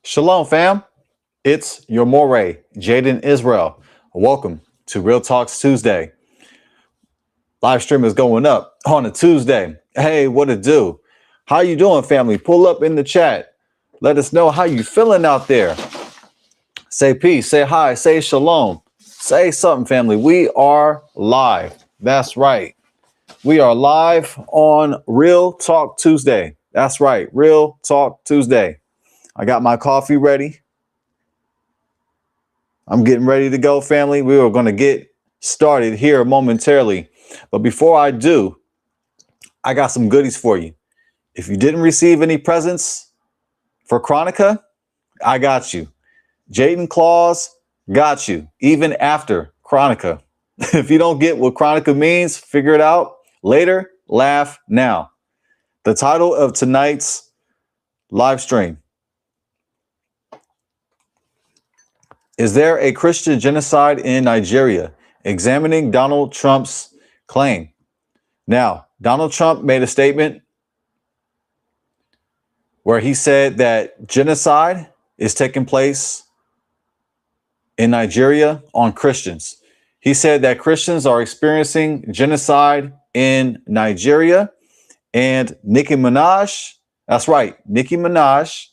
Shalom, fam. It's your Moray, Jaden Israel. Welcome to Real Talks Tuesday. Live stream is going up on a Tuesday. Hey, what it do? How you doing, family? Pull up in the chat. Let us know how you feeling out there. Say peace, say hi, say shalom. Say something, family. We are live. That's right. We are live on Real Talk Tuesday. That's right. Real Talk Tuesday. I got my coffee ready. I'm getting ready to go, family. We are going to get started here momentarily. But before I do, I got some goodies for you. If you didn't receive any presents for Chronica, I got you. Jaden Claus got you, even after Chronica. If you don't get what Chronica means, figure it out later. Laugh now. The title of tonight's live stream: Is there a Christian genocide in Nigeria? Examining Donald Trump's claim. Now, Donald Trump made a statement where he said that genocide is taking place in Nigeria on Christians. He said that Christians are experiencing genocide in Nigeria, and Nicki Minaj, that's right, Nicki Minaj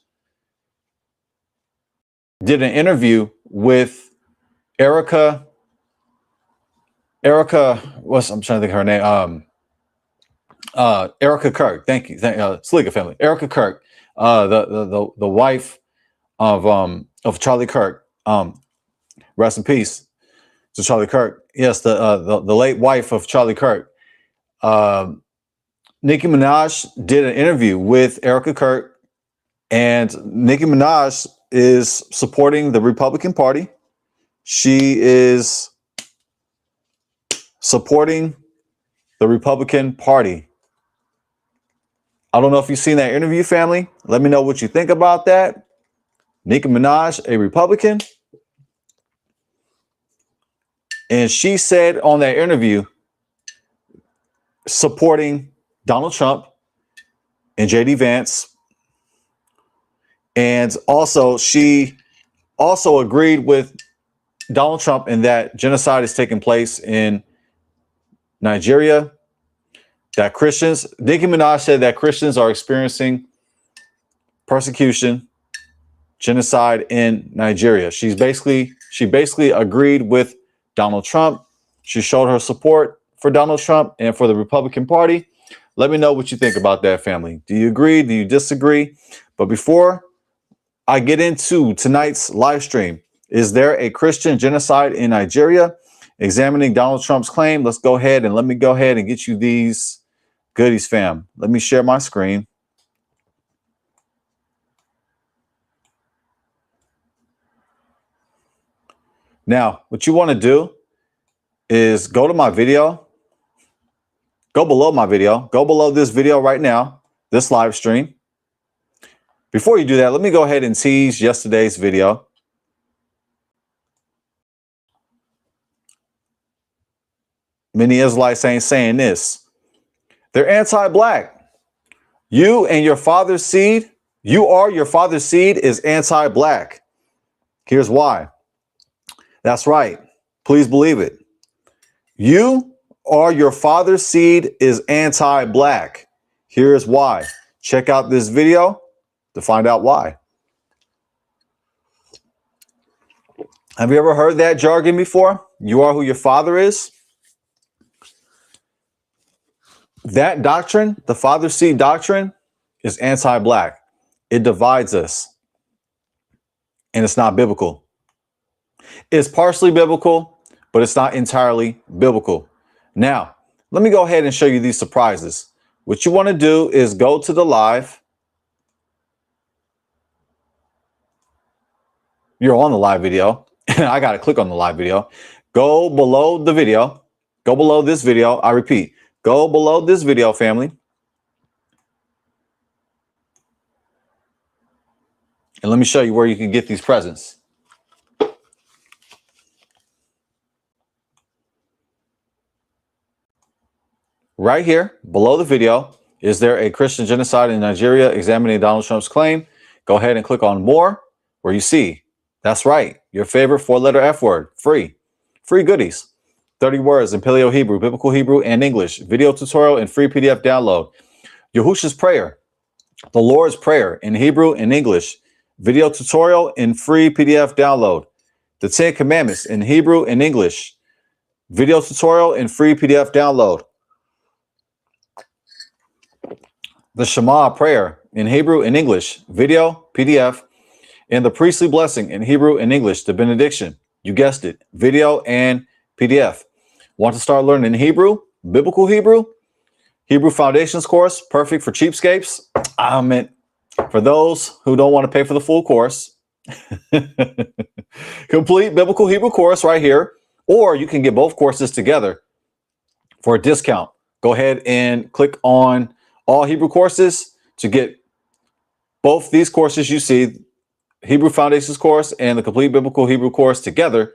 did an interview with Erica, I'm trying to think of her name. Erica Kirk. Thank you. Sleeker family. Erica Kirk, the wife of Charlie Kirk. Rest in peace to Charlie Kirk. Yes, the late wife of Charlie Kirk. Nicki Minaj did an interview with Erica Kirk, and Nicki Minaj is supporting the Republican Party. She is supporting the Republican Party. I don't know if you've seen that interview, family. Let me know what you think about that. Nicki Minaj, a Republican. And she said on that interview, supporting Donald Trump and JD Vance. And also, she also agreed with Donald Trump in that genocide is taking place in Nigeria. That Christians, Nicki Minaj said that Christians are experiencing persecution, genocide in Nigeria. She basically agreed with Donald Trump. She showed her support for Donald Trump and for the Republican Party. Let me know what you think about that, family. Do you agree? Do you disagree? But before I get into tonight's live stream, is there a Christian genocide in Nigeria? Examining Donald Trump's claim. Let's go ahead and let me go ahead and get you these goodies, fam. Let me share my screen. Now, what you want to do is go to my video. Go below my video. Go below this video right now, this live stream. Before you do that, let me go ahead and tease yesterday's video. Many Israelites ain't saying this. They're anti-black. You and your father's seed, your father's seed is anti-black. Here's why. That's right. Please believe it. You or your father's seed is anti-black. Here's why. Check out this video to find out why. Have you ever heard that jargon before? You are who your father is. That doctrine, the father seed doctrine, is anti-black. It divides us. And it's not biblical. It's partially biblical, but it's not entirely biblical. Now, let me go ahead and show you these surprises. What you want to do is go to the live. You're on the live video. I got to click on the live video. Go below the video. Go below this video. I repeat, go below this video, family. And let me show you where you can get these presents. Right here, below the video, is there a Christian genocide in Nigeria? Examining Donald Trump's claim. go ahead and click on more, where you see, that's right, your favorite 4-letter F word, free. Free goodies. 30 words in Paleo Hebrew, Biblical Hebrew, and English. Video tutorial and free PDF download. Yahusha's Prayer, the Lord's Prayer in Hebrew and English. Video tutorial and free PDF download. The 10 Commandments in Hebrew and English. Video tutorial and free PDF download. The Shema prayer in Hebrew and English. Video, PDF. And the priestly blessing in Hebrew and English. The benediction. You guessed it. Video and PDF. Want to start learning Hebrew? Biblical Hebrew? Hebrew Foundations course. Perfect for cheapskates. I meant for those who don't want to pay for the full course. Complete Biblical Hebrew course right here. Or you can get both courses together for a discount. Go ahead and click on all Hebrew courses to get both these courses you see, Hebrew Foundations course and the Complete Biblical Hebrew course together.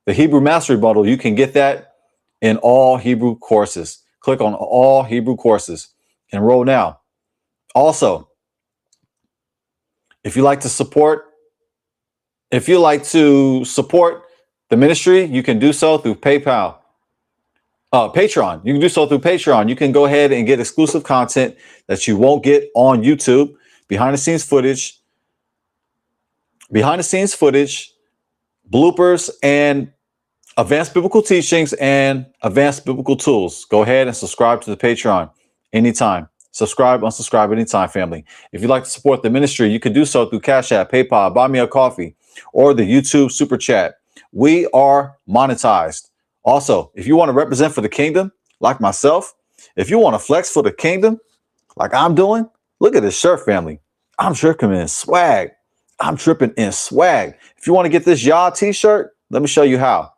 The Hebrew Mastery Bundle, you can get that in all Hebrew courses. Click on all Hebrew courses. Enroll now. Also, if you like to support the ministry, you can do so through Patreon. You can do so through Patreon. You can go ahead and get exclusive content that you won't get on YouTube, behind the scenes footage, bloopers, and advanced biblical teachings and advanced biblical tools. Go ahead and subscribe to the Patreon anytime. Subscribe, unsubscribe anytime, family. If you'd like to support the ministry, you can do so through Cash App, PayPal, Buy Me a Coffee, or the YouTube Super Chat. We are monetized. Also, if you want to represent for the kingdom, like myself, if you want to flex for the kingdom, like I'm doing, look at this shirt, family. I'm tripping in swag. If you want to get this Yah t-shirt, let me show you how.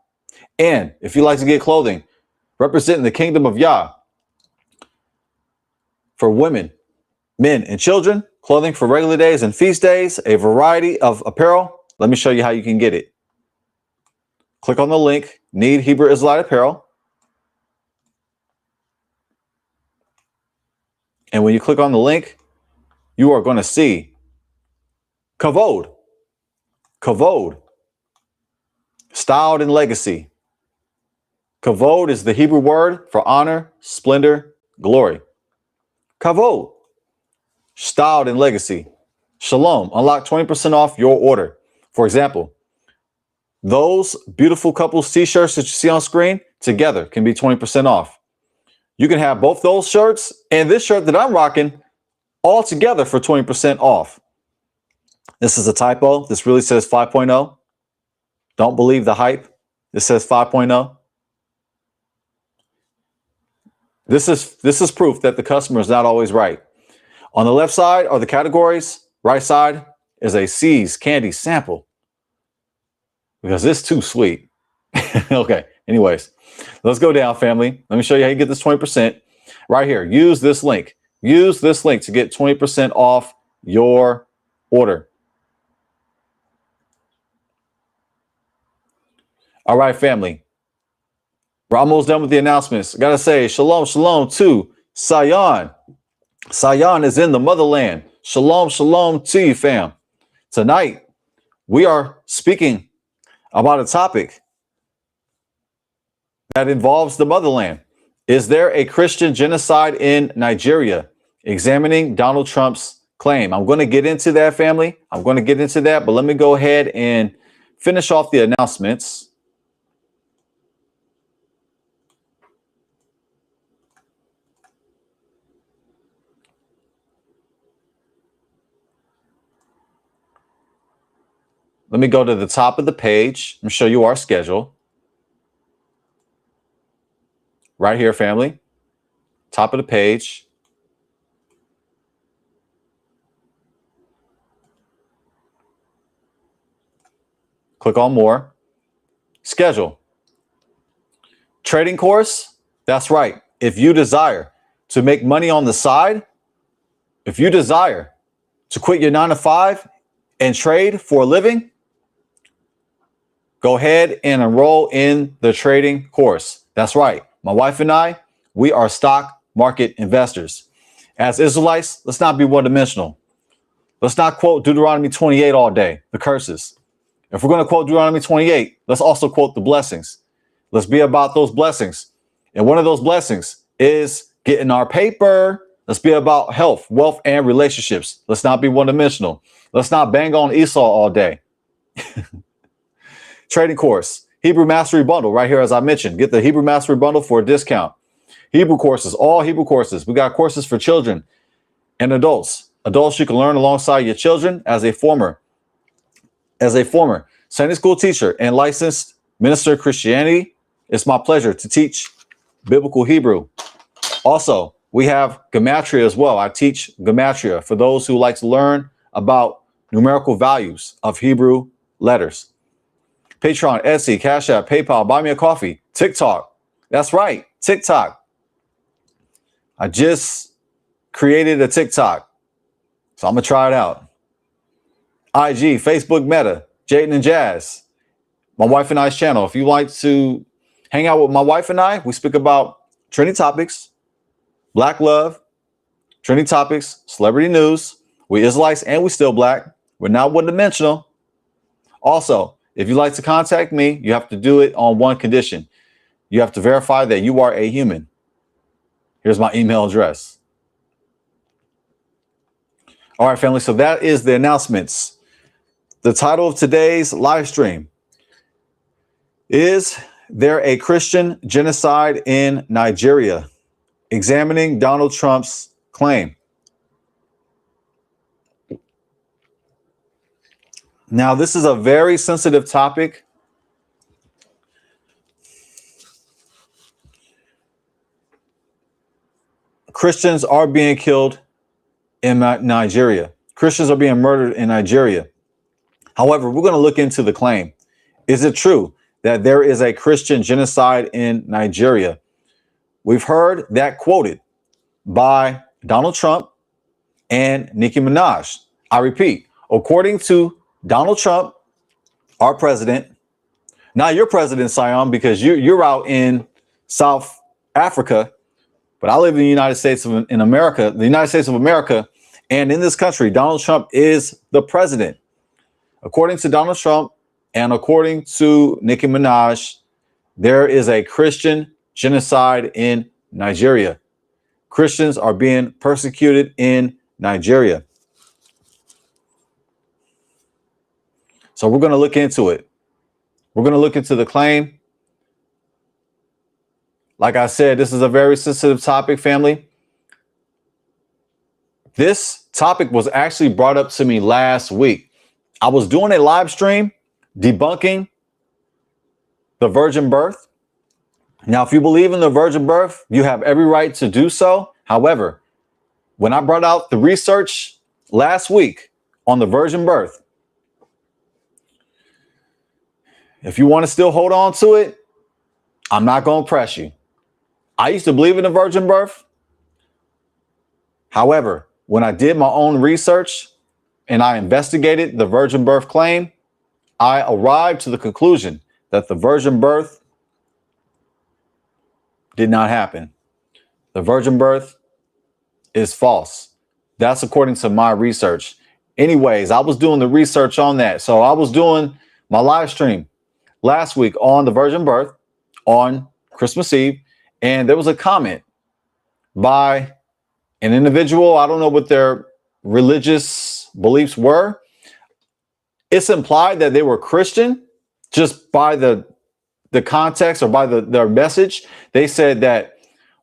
And if you like to get clothing representing the kingdom of Yah for women, men, and children, clothing for regular days and feast days, a variety of apparel, let me show you how you can get it. Click on the link, Need Hebrew Israelite Apparel. And when you click on the link, you are going to see Kavod. Kavod. Styled in legacy. Kavod is the Hebrew word for honor, splendor, glory. Kavod. Styled in legacy. Shalom. Unlock 20% off your order. For example, those beautiful couples t-shirts that you see on screen together can be 20% off. You can have both those shirts and this shirt that I'm rocking all together for 20% off. This is a typo. This really says 5.0. Don't believe the hype. This says 5.0. This is proof that the customer is not always right. On the left side are the categories. Right side is a C's candy sample. Because it's too sweet. Okay, anyways, let's go down, family. Let me show you how you get this 20% right here. Use this link. Use this link to get 20% off your order. All right, family. We're almost done with the announcements. I got to say, shalom, shalom to Sion. Sion is in the motherland. Shalom, shalom to you, fam. Tonight, we are speaking about a topic that involves the motherland. Is there a Christian genocide in Nigeria? Examining Donald Trump's claim. I'm going to get into that, family. I'm going to get into that, but let me go ahead and finish off the announcements. Let me go to the top of the page and show you our schedule. Right here, family. Top of the page. Click on more. Schedule. Trading course. That's right. If you desire to make money on the side, if you desire to quit your 9-to-5 and trade for a living, go ahead and enroll in the trading course. That's right. My wife and I, we are stock market investors. As Israelites, let's not be one-dimensional. Let's not quote Deuteronomy 28 all day, the curses. If we're going to quote Deuteronomy 28, let's also quote the blessings. Let's be about those blessings. And one of those blessings is getting our paper. Let's be about health, wealth, and relationships. Let's not be one-dimensional. Let's not bang on Esau all day. Trading course, Hebrew Mastery Bundle right here, as I mentioned. Get the Hebrew Mastery Bundle for a discount. Hebrew courses, all Hebrew courses. We got courses for children and adults. Adults you can learn alongside your children. As a former Sunday school teacher and licensed minister of Christianity, it's my pleasure to teach biblical Hebrew. Also, we have Gematria as well. I teach Gematria for those who like to learn about numerical values of Hebrew letters. Patreon, Etsy, Cash App, PayPal, Buy Me a Coffee, TikTok. That's right, TikTok. I just created a TikTok, so I'm going to try it out. IG, Facebook Meta, Jaden and Jazz, my wife and I's channel. If you like to hang out with my wife and I, we speak about trending topics, Black love, trending topics, celebrity news. We Israelites and we still black. We're not one-dimensional. Also, if you'd like to contact me, you have to do it on one condition. You have to verify that you are a human. Here's my email address. All right, family. So that is the announcements. The title of today's live stream: Is there a Christian genocide in Nigeria? Examining Donald Trump's claim. Now, this is a very sensitive topic. Christians are being killed in Nigeria. Christians are being murdered in Nigeria. However, we're going to look into the claim. Is it true that there is a Christian genocide in Nigeria? We've heard that quoted by Donald Trump and Nicki Minaj. I repeat, according to Donald Trump, our president, not your president, Sion, because you're out in South Africa, but I live in the United States of America, and in this country, Donald Trump is the president. According to Donald Trump and according to Nicki Minaj, there is a Christian genocide in Nigeria. Christians are being persecuted in Nigeria. So we're going to look into it. We're going to look into the claim. Like I said, this is a very sensitive topic, family. This topic was actually brought up to me last week. I was doing a live stream debunking the virgin birth. Now, if you believe in the virgin birth, you have every right to do so. However, when I brought out the research last week on the virgin birth, if you want to still hold on to it, I'm not going to press you. I used to believe in the virgin birth. However, when I did my own research and I investigated the virgin birth claim, I arrived to the conclusion that the virgin birth did not happen. The virgin birth is false. That's according to my research. Anyways, I was doing the research on that. So I was doing my live stream last week on the virgin birth on Christmas Eve. And there was a comment by an individual. I don't know what their religious beliefs were. It's implied that they were Christian just by the context or by their message. They said that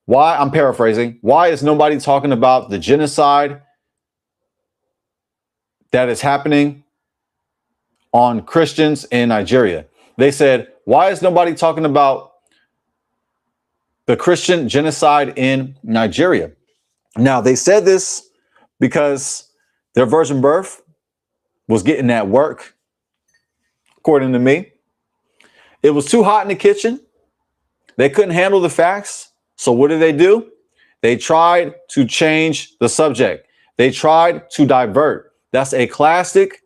I'm paraphrasing, why is nobody talking about the genocide that is happening on Christians in Nigeria? They said, why is nobody talking about the Christian genocide in Nigeria? Now, they said this because their virgin birth was getting that work, according to me. It was too hot in the kitchen. They couldn't handle the facts. So what did they do? They tried to change the subject. They tried to divert. That's a classic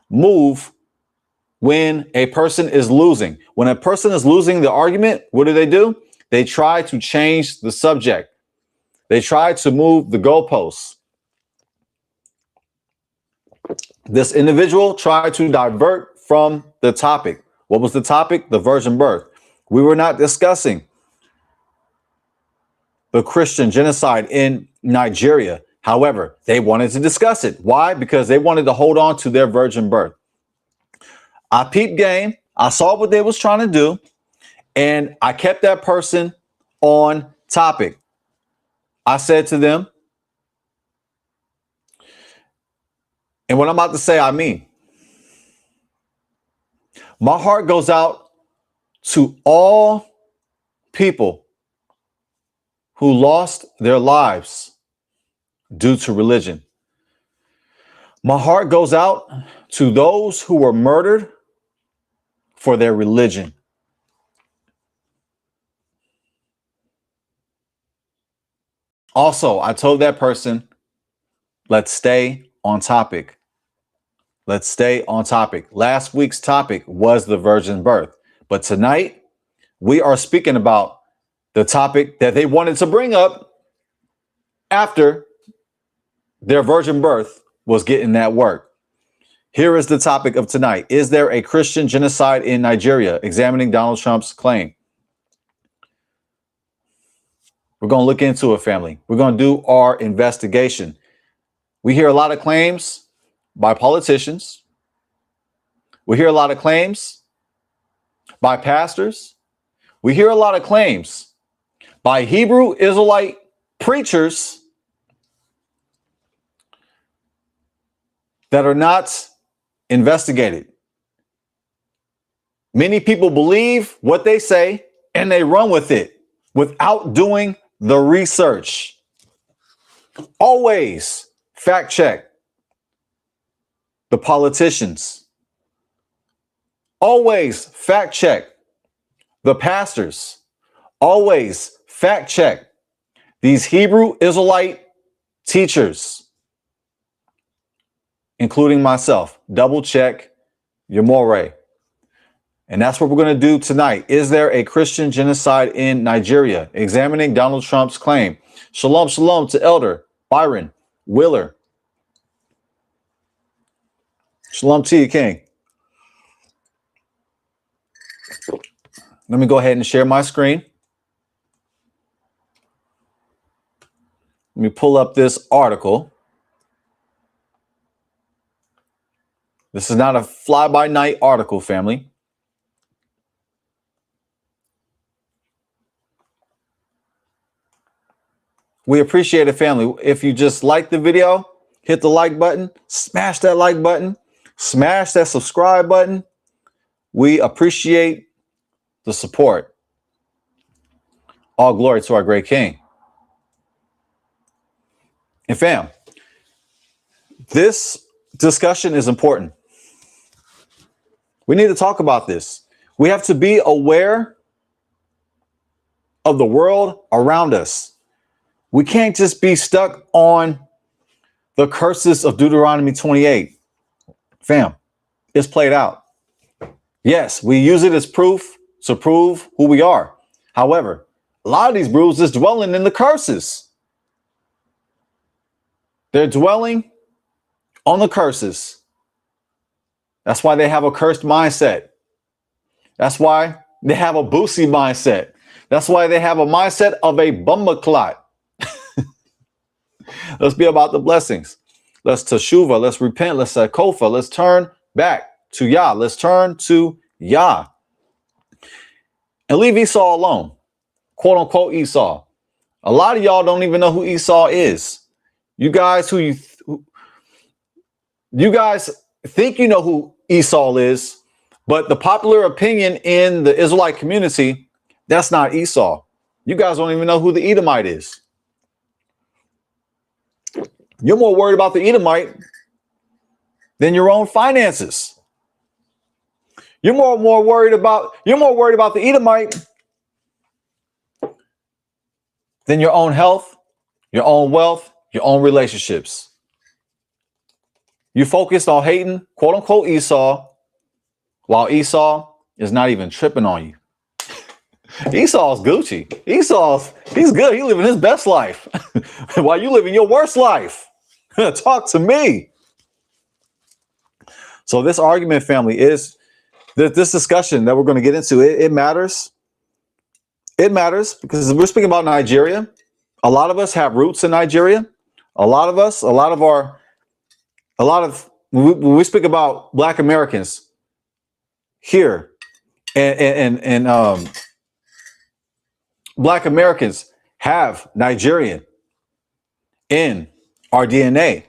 move when a person is losing. When a person is losing the argument, what do? They try to change the subject. They try to move the goalposts. This individual tried to divert from the topic. What was the topic? The virgin birth. We were not discussing the Christian genocide in Nigeria. However, they wanted to discuss it. Why? Because they wanted to hold on to their virgin birth. I peeped game. I saw what they was trying to do, and I kept that person on topic. I said to them, and what I'm about to say, I mean, my heart goes out to all people who lost their lives due to religion. My heart goes out to those who were murdered for their religion. Also, I told that person, let's stay on topic. Let's stay on topic. Last week's topic was the virgin birth. But tonight, we are speaking about the topic that they wanted to bring up after their virgin birth was getting that work. Here is the topic of tonight. Is there a Christian genocide in Nigeria? Examining Donald Trump's claim. We're going to look into it, family. We're going to do our investigation. We hear a lot of claims by politicians. We hear a lot of claims by pastors. We hear a lot of claims by Hebrew Israelite preachers that are not investigated. Many people believe what they say and they run with it without doing the research. Always fact check the politicians. Always fact check the pastors. Always fact check these Hebrew Israelite teachers, including myself. Double check your moray. And that's what we're going to do tonight. Is there a Christian genocide in Nigeria? Examining Donald Trump's claim. Shalom, shalom to Elder Byron Willer. Shalom to you, King. Let me go ahead and share my screen. Let me pull up this article. This is not a fly-by-night article, family. We appreciate it, family. If you just like the video, hit the like button, smash that like button, smash that subscribe button. We appreciate the support. All glory to our great King. And fam, this discussion is important. We need to talk about this. We have to be aware of the world around us. We can't just be stuck on the curses of Deuteronomy 28. Fam, it's played out. Yes, we use it as proof to prove who we are. However, a lot of these brews is dwelling in the curses. They're dwelling on the curses. That's why they have a cursed mindset. That's why they have a boosie mindset. That's why they have a mindset of a bumba clot. Let's be about the blessings. Let's teshuva. Let's repent. Let's kofa. Let's turn back to Yah. Let's turn to Yah. And leave Esau alone. Quote unquote Esau. A lot of y'all don't even know who Esau is. You guys you guys think you know who Esau is, but the popular opinion in the Israelite community, that's not Esau. You guys don't even know who the Edomite is. You're more worried about the Edomite than your own finances. You're more worried about the Edomite than your own health, your own wealth, your own relationships. You focused on hating, quote unquote, Esau, while Esau is not even tripping on you. Esau's Gucci. He's good. He's living his best life while you living your worst life. Talk to me. So this argument, family, is this discussion that we're going to get into. It matters. It matters because we're speaking about Nigeria. A lot of us have roots in Nigeria. When we speak about Black Americans here, and Black Americans have Nigerian in our DNA.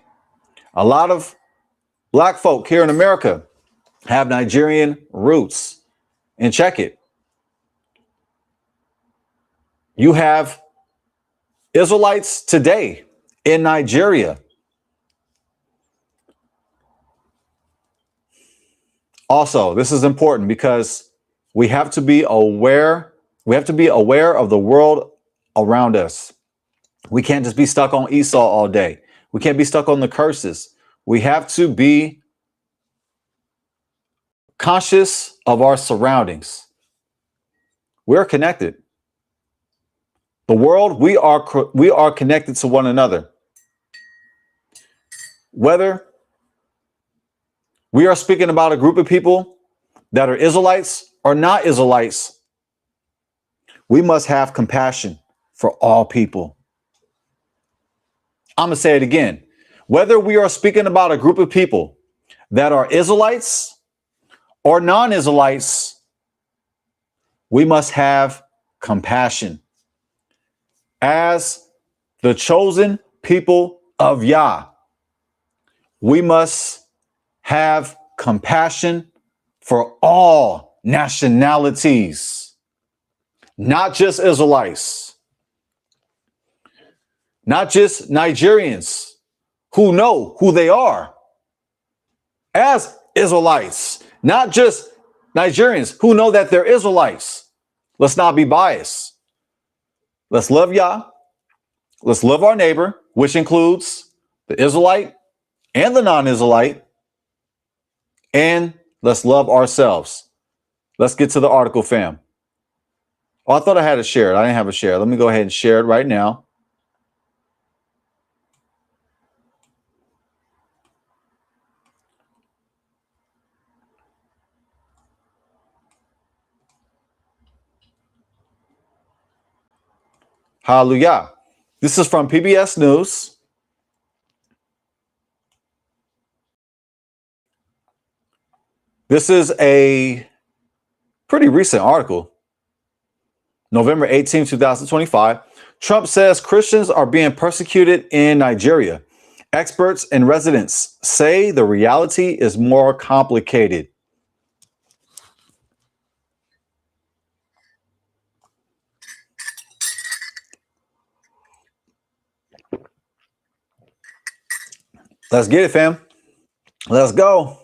A lot of Black folk here in America have Nigerian roots. And check it. You have Israelites today in Nigeria. Also, this is important because we have to be aware. We have to be aware of the world around us. We can't just be stuck on Esau all day. We can't be stuck on the curses. We have to be conscious of our surroundings. We're connected. The world, we are connected to one another. Whether we are speaking about a group of people that are Israelites or not Israelites, we must have compassion for all people. I'm going to say it again. Whether we are speaking about a group of people that are Israelites or non-Israelites, we must have compassion. As the chosen people of Yah, we must have compassion for all nationalities, not just Israelites, not just Nigerians who know who they are as Israelites, not just Nigerians who know that they're Israelites. Let's not be biased. Let's love Yah. Let's love our neighbor, which includes the Israelite and the non-Israelite. And let's love ourselves. Let's get to the article, fam. Oh, I thought I had it shared. I didn't have it shared. Let me go ahead and share it right now. Hallelujah. This is from PBS News. This is a pretty recent article. November 18, 2025. Trump says Christians are being persecuted in Nigeria. Experts and residents say the reality is more complicated. Let's get it, fam. Let's go.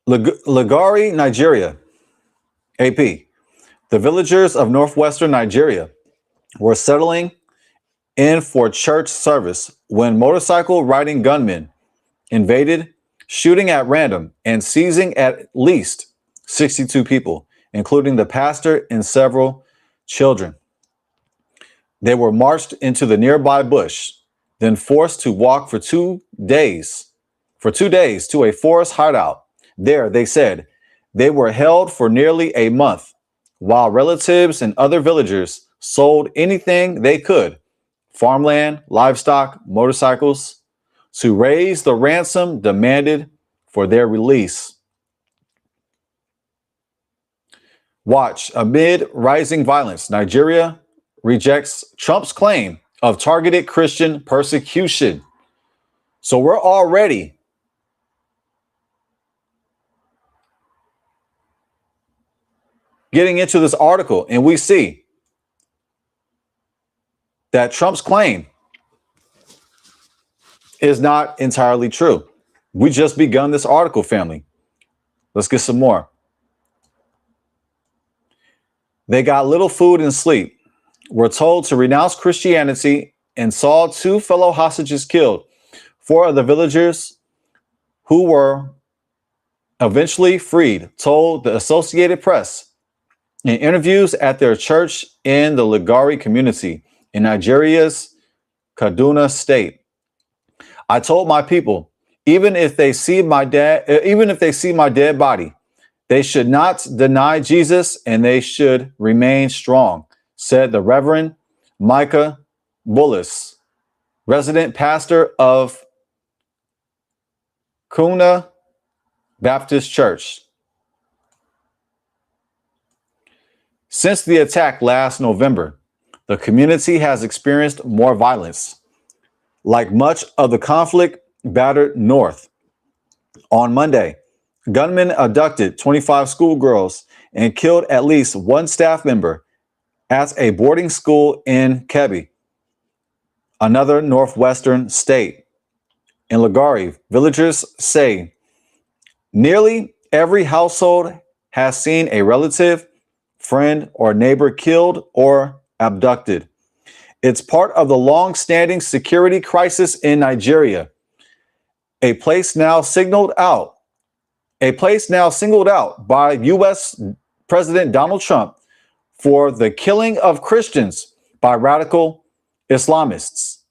Lagari, Nigeria. AP. The villagers of northwestern Nigeria were settling in for church service when motorcycle riding gunmen invaded, shooting at random and seizing at least 62 people, including the pastor and several children. They were marched into the nearby bush, then forced to walk for 2 days to a forest hideout. There, they said, they were held for nearly a month, while relatives and other villagers sold anything they could, farmland, livestock, motorcycles, to raise the ransom demanded for their release. Watch, amid rising violence, Nigeria rejects Trump's claim of targeted Christian persecution. So we're already getting into this article, and we see that Trump's claim is not entirely true. We just begun this article, family. Let's get some more. They got little food and sleep, were told to renounce Christianity, and saw 2 fellow hostages killed. 4 of the villagers who were eventually freed told the Associated Press in interviews at their church in the Lagari community in Nigeria's Kaduna state. I told my people, even if they see my dead body, they should not deny Jesus and they should remain strong, said the Reverend Micah Bullis, resident pastor of Kuna Baptist Church. Since the attack last November, the community has experienced more violence. Like much of the conflict battered north. On Monday, gunmen abducted 25 schoolgirls and killed at least one staff member at a boarding school in Kebbi, another northwestern state. In Lagari, villagers say nearly every household has seen a relative, friend, or neighbor killed or abducted. It's part of the long-standing security crisis in Nigeria, a place now singled out by U.S. President Donald Trump for the killing of Christians by radical Islamists.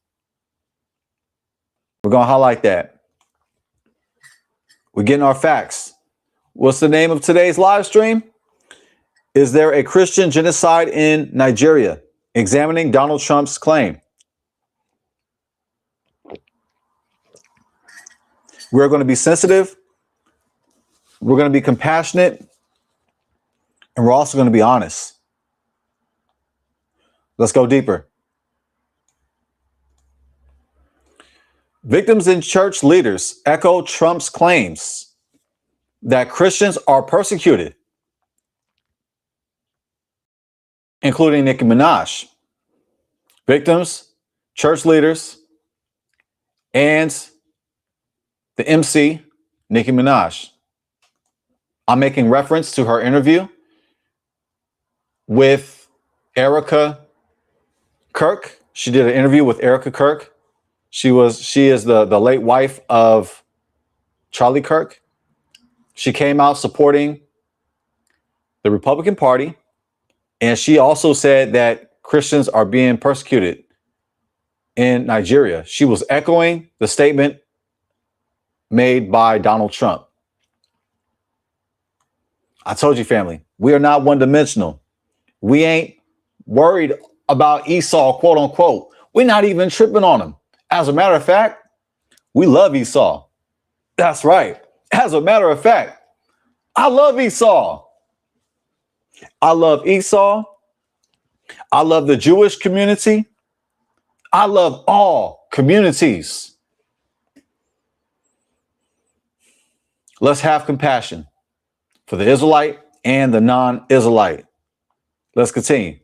We're going to highlight that. We're getting our facts. What's the name of today's live stream? Is there a Christian genocide in Nigeria? Examining Donald Trump's claim. We're going to be sensitive. We're going to be compassionate. And we're also going to be honest. Let's go deeper. Victims and church leaders echo Trump's claims that Christians are persecuted, including Nicki Minaj. Victims, church leaders, and the MC, Nicki Minaj. I'm making reference to her interview with Erica Kirk. She did an interview with Erica Kirk. She is the late wife of Charlie Kirk. She came out supporting the Republican Party. And she also said that Christians are being persecuted in Nigeria. She was echoing the statement made by Donald Trump. I told you, family, we are not one-dimensional. We ain't worried about Esau, quote unquote. We're not even tripping on him. As a matter of fact, we love Esau. That's right. As a matter of fact, I love Esau. I love Esau. I love the Jewish community. I love all communities. Let's have compassion for the Israelite and the non-Israelite. Let's continue.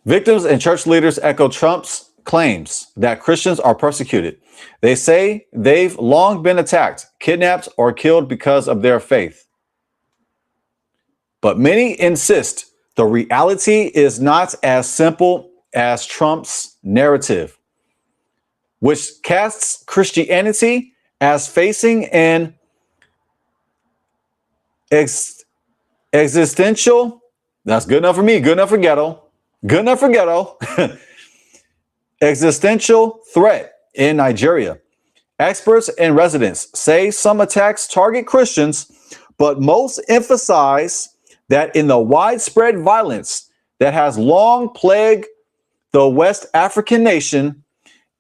Victims and church leaders echo Trump's claims that Christians are persecuted. They say they've long been attacked, kidnapped, or killed because of their faith. But many insist the reality is not as simple as Trump's narrative, which casts Christianity as facing an existential, that's good enough for me, good enough for ghetto, good enough for ghetto, existential threat in Nigeria. Experts and residents say some attacks target Christians, but most emphasize that in the widespread violence that has long plagued the West African nation,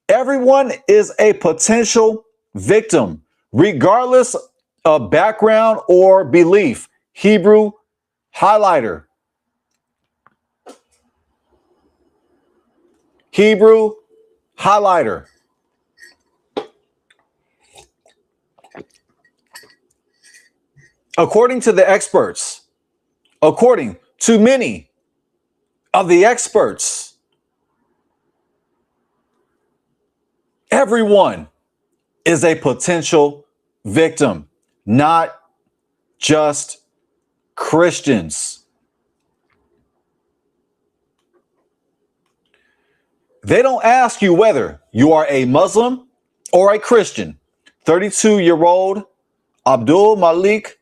everyone is a potential victim, regardless of background or belief. Hebrew highlighter. Hebrew highlighter. According to the experts, according to many of the experts, everyone is a potential victim, not just Christians. They don't ask you whether you are a Muslim or a Christian. 32-year-old Abdul Malik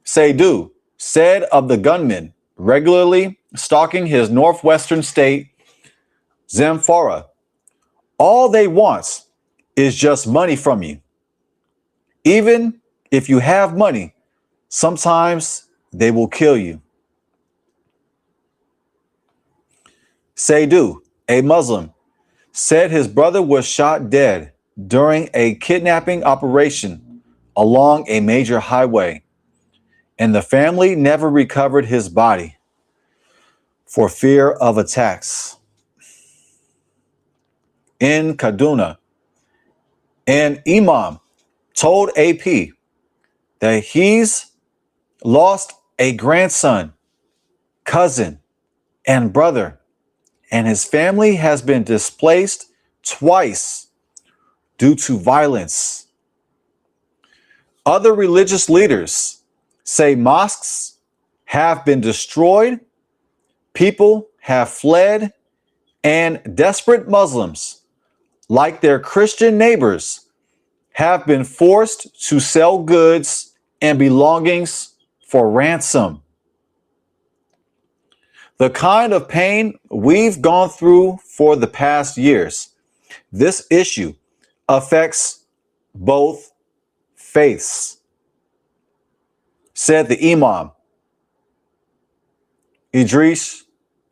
Saidu said of the gunman regularly stalking his northwestern state Zamfara. All they want is just money from you. Even if you have money, sometimes they will kill you. Saidu, a Muslim, said his brother was shot dead during a kidnapping operation along a major highway, and the family never recovered his body for fear of attacks. In Kaduna, an imam told AP that he's lost a grandson, cousin, and brother, and his family has been displaced twice due to violence. Other religious leaders say mosques have been destroyed, people have fled, and desperate Muslims, like their Christian neighbors, have been forced to sell goods and belongings for ransom. The kind of pain we've gone through for the past years, this issue affects both faiths, said the Imam, Idris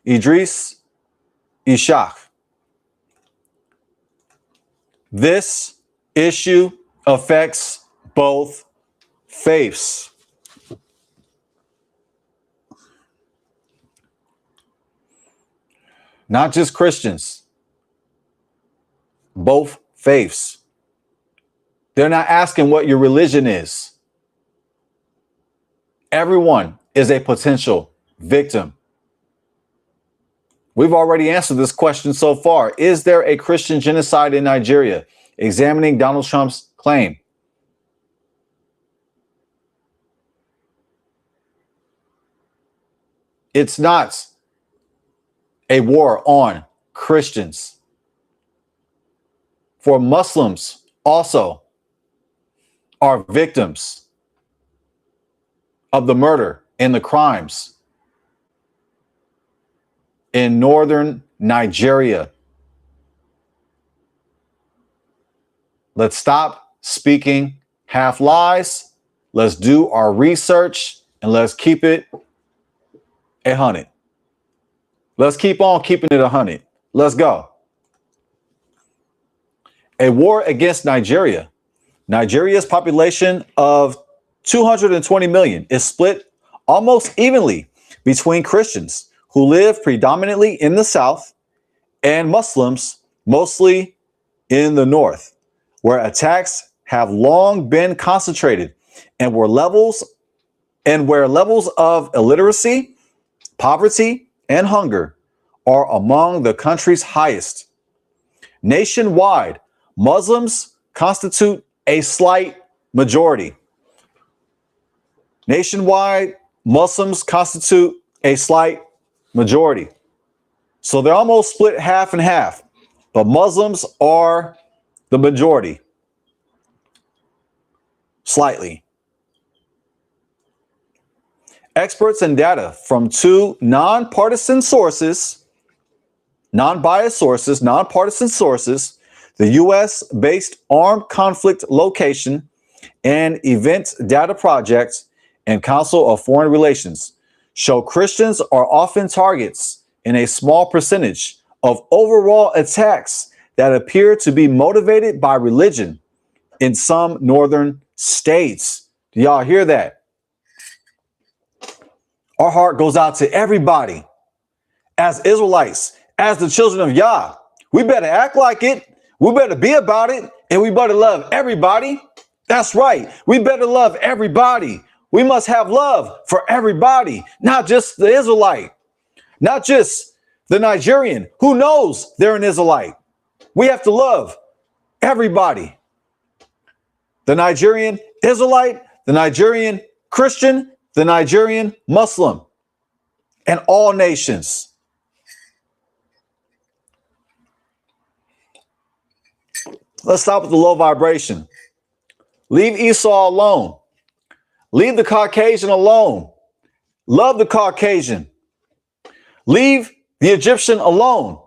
Ishaq. This issue affects both faiths. Not just Christians, both faiths. They're not asking what your religion is. Everyone is a potential victim. We've already answered this question so far. Is there a Christian genocide in Nigeria? Examining Donald Trump's claim. It's not a war on Christians. For Muslims also are victims of the murder and the crimes in northern Nigeria. Let's stop speaking half lies. Let's do our research and let's keep it 100. Let's keep on keeping it 100. Let's go. A war against Nigeria. Nigeria's population of 220 million is split almost evenly between Christians who live predominantly in the south and Muslims mostly in the north, where attacks have long been concentrated and where levels of illiteracy, poverty, and hunger are among the country's highest. Nationwide, Muslims constitute a slight majority. Nationwide, Muslims constitute a slight majority. So they're almost split half and half, but Muslims are the majority. Slightly. Experts and data from two nonpartisan sources, nonpartisan sources, the US-based Armed Conflict Location and Event Data Project and Council of Foreign Relations, show Christians are often targets in a small percentage of overall attacks that appear to be motivated by religion in some northern states. Do y'all hear that? Our heart goes out to everybody. As Israelites, as the children of Yah, we better act like it. We better be about it. And we better love everybody. That's right. We better love everybody. We must have love for everybody, not just the Israelite, not just the Nigerian who knows they're an Israelite. We have to love everybody. The Nigerian Israelite, the Nigerian Christian, the Nigerian Muslim, and all nations. Let's stop with the low vibration. Leave Esau alone. Leave the Caucasian alone. Love the Caucasian. Leave the Egyptian alone.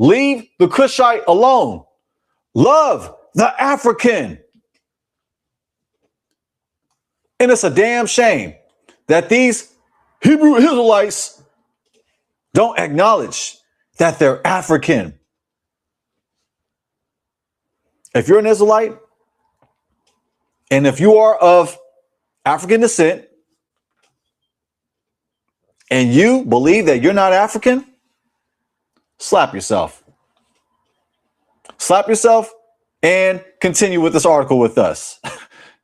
Leave the Cushite alone. Love the African. And it's a damn shame that these Hebrew Israelites don't acknowledge that they're African. If you're an Israelite, and if you are of African descent, and you believe that you're not African, slap yourself. Slap yourself and continue with this article with us.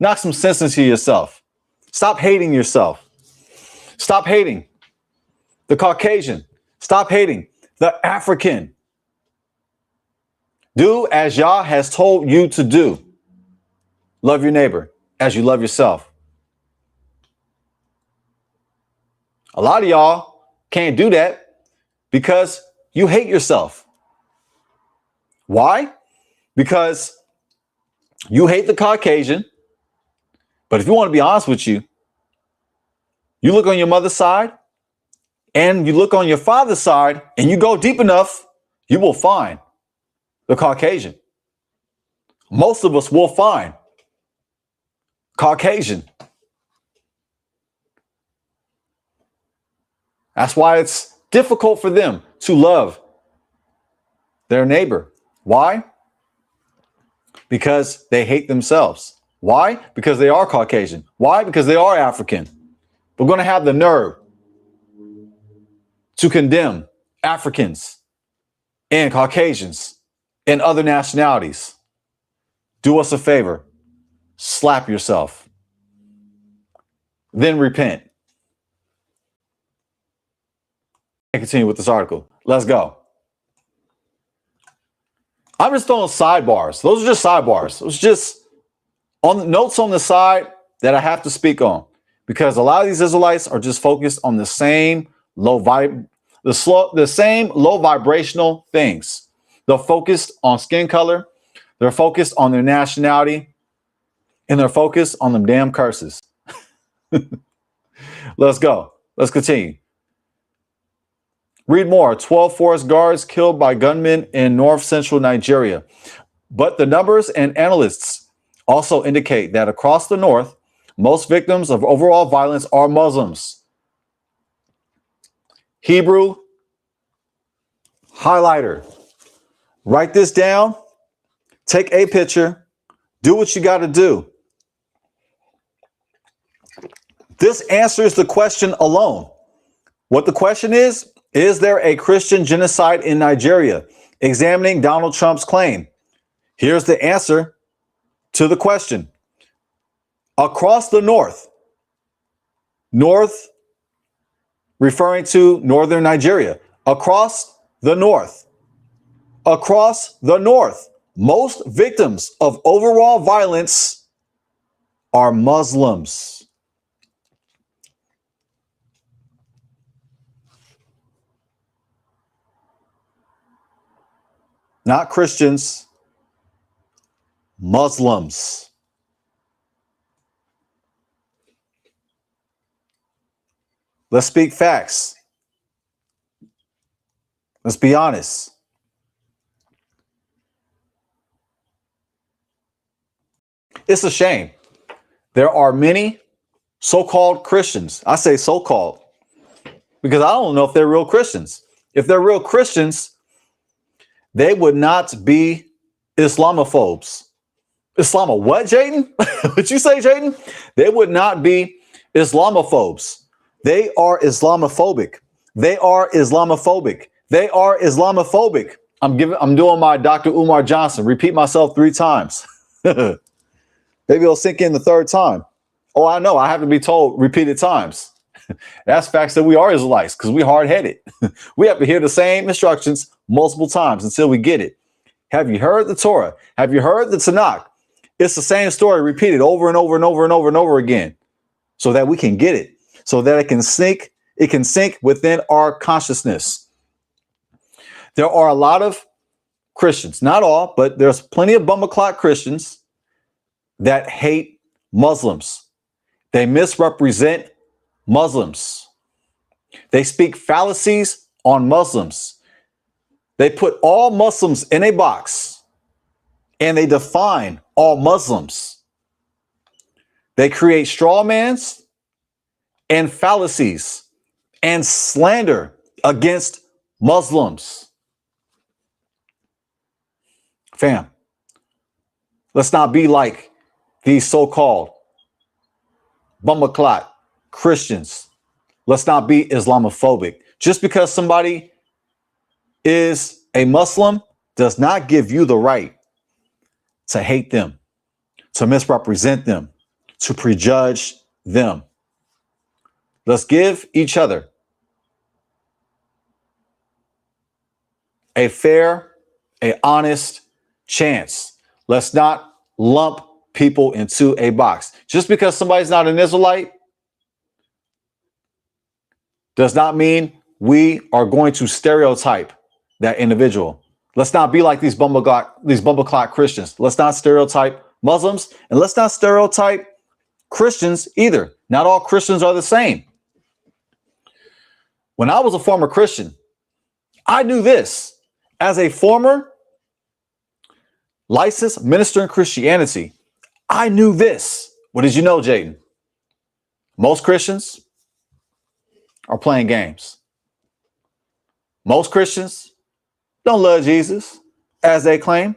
Knock some sense into yourself. Stop hating yourself. Stop hating the Caucasian. Stop hating the African. Do as Yah has told you to do. Love your neighbor as you love yourself. A lot of y'all can't do that because you hate yourself. Why? Because you hate the Caucasian. But if you want to be honest with you, you look on your mother's side and you look on your father's side and you go deep enough, you will find the Caucasian. Most of us will find Caucasian. That's why it's difficult for them to love their neighbor. Why? Because they hate themselves. Why? Because they are Caucasian. Why? Because they are African. We're going to have the nerve to condemn Africans and Caucasians and other nationalities. Do us a favor. Slap yourself. Then repent. And continue with this article. Let's go. I'm just throwing sidebars. Those are just sidebars. It was just on the notes on the side that I have to speak on, because a lot of these Israelites are just focused on the same low vibrational things. They're focused on skin color. They're focused on their nationality, and they're focused on them damn curses. Let's go. Let's continue. Read more. 12 forest guards killed by gunmen in north central Nigeria. But the numbers and analysts also indicate that across the north, most victims of overall violence are Muslims. Hebrew highlighter. Write this down. Take a picture. Do what you got to do. This answers the question alone. What the question is there a Christian genocide in Nigeria? Examining Donald Trump's claim. Here's the answer to the question. Across the north referring to northern Nigeria, across the north, most victims of overall violence are Muslims. Not Christians, Muslims. Let's speak facts. Let's be honest. It's a shame. There are many so-called Christians. I say so-called because I don't know if they're real Christians. If they're real Christians, they would not be Islamophobes. What, Jaden? What'd you say, Jaden? They would not be Islamophobes. They are Islamophobic. They are Islamophobic. They are Islamophobic. I'm doing my Dr. Umar Johnson. Repeat myself 3 times. Maybe it'll sink in the 3rd time. Oh, I know. I have to be told repeated times. That's facts that we are Israelites because we hard-headed. We have to hear the same instructions multiple times until we get it. Have you heard the Torah? Have you heard the Tanakh? It's the same story repeated over and over and over and over and over again so that we can get it, so that it can sink within our consciousness. There are a lot of Christians, not all, but there's plenty of bummerclot Christians that hate Muslims. They misrepresent Muslims. They speak fallacies on Muslims. They put all Muslims in a box and they define all Muslims. They create straw mans and fallacies and slander against Muslims. Fam, let's not be like these so-called Bumaclot Christians. Let's not be Islamophobic. Just because somebody is a Muslim does not give you the right to hate them, to misrepresent them, to prejudge them. Let's give each other a fair, a honest chance. Let's not lump people into a box. Just because somebody's not an Israelite does not mean we are going to stereotype that individual. Let's not be like these bumbleclot Christians. Let's not stereotype Muslims, and let's not stereotype Christians either. Not all Christians are the same. When I was a former Christian, I knew this. As a former licensed minister in Christianity, I knew this. What did you know, Jaden? Most Christians are playing games. Most Christians don't love Jesus as they claim.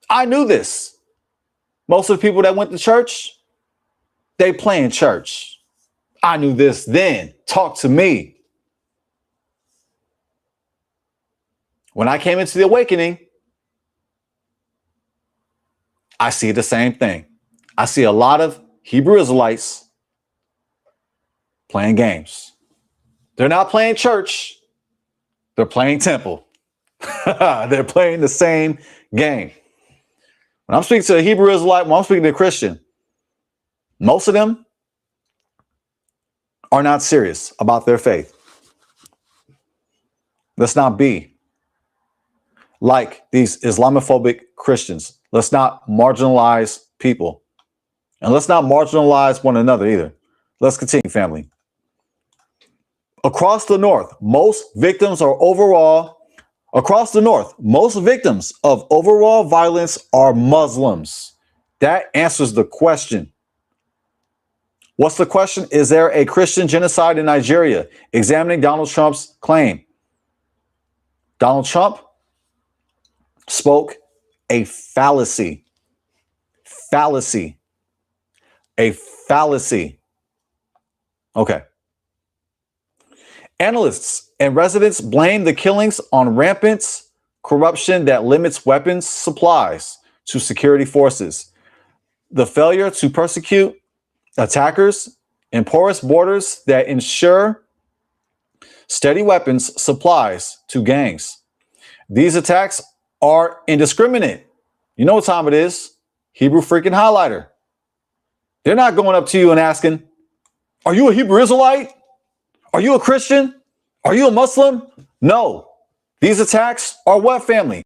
I knew this. Most of the people that went to church, they play in church. I knew this then. Talk to me. When I came into the awakening, I see the same thing. I see a lot of Hebrew Israelites playing games. They're not playing church. They're playing temple. They're playing the same game. When I'm speaking to a Hebrew Israelite, when I'm speaking to a Christian, most of them are not serious about their faith. Let's not be like these Islamophobic Christians. Let's not marginalize people. And let's not marginalize one another either. Let's continue, family. Across the north, most victims of overall violence are Muslims. That answers the question. What's the question? Is there a Christian genocide in Nigeria? Examining Donald Trump's claim. Donald Trump spoke a fallacy. A fallacy. Okay. Analysts and residents blame the killings on rampant corruption that limits weapons supplies to security forces. The failure to persecute attackers and porous borders that ensure steady weapons supplies to gangs. These attacks are indiscriminate. You know what time it is. Hebrew freaking highlighter. They're not going up to you and asking, are you a Hebrew Israelite? Are you a Christian? Are you a Muslim? No. These attacks are what, family?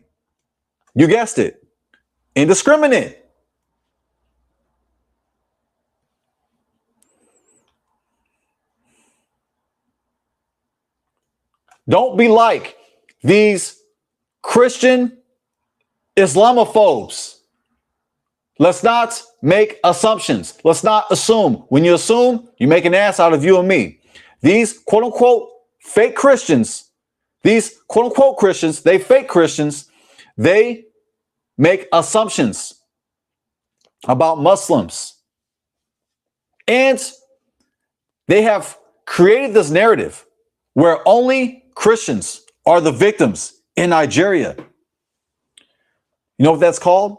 You guessed it. Indiscriminate. Don't be like these Christian Islamophobes. Let's not make assumptions. Let's not assume. When you assume, you make an ass out of you and me. These quote unquote fake Christians, these quote unquote Christians, they fake Christians, they make assumptions about Muslims. And they have created this narrative where only Christians are the victims in Nigeria. You know what that's called?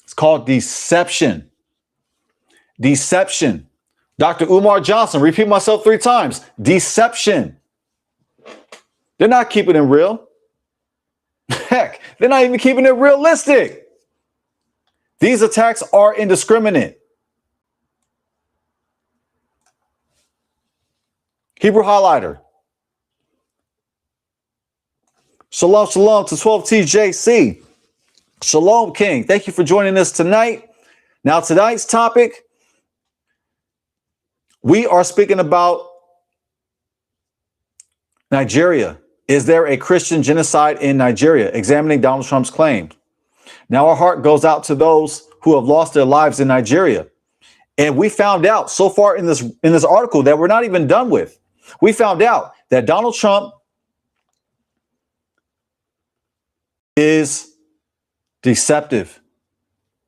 It's called deception. Deception. Dr. Umar Johnson, repeat myself 3 times. Deception. They're not keeping it real. Heck, they're not even keeping it realistic. These attacks are indiscriminate. Hebrew highlighter. Shalom, shalom to 12TJC. Shalom, King. Thank you for joining us tonight. Now, tonight's topic, we are speaking about Nigeria Is there a Christian genocide in Nigeria? Examining Donald Trump's claim. Now our heart goes out to those who have lost their lives in Nigeria. And we found out so far in this article that we're not even done with. We found out that Donald Trump is deceptive.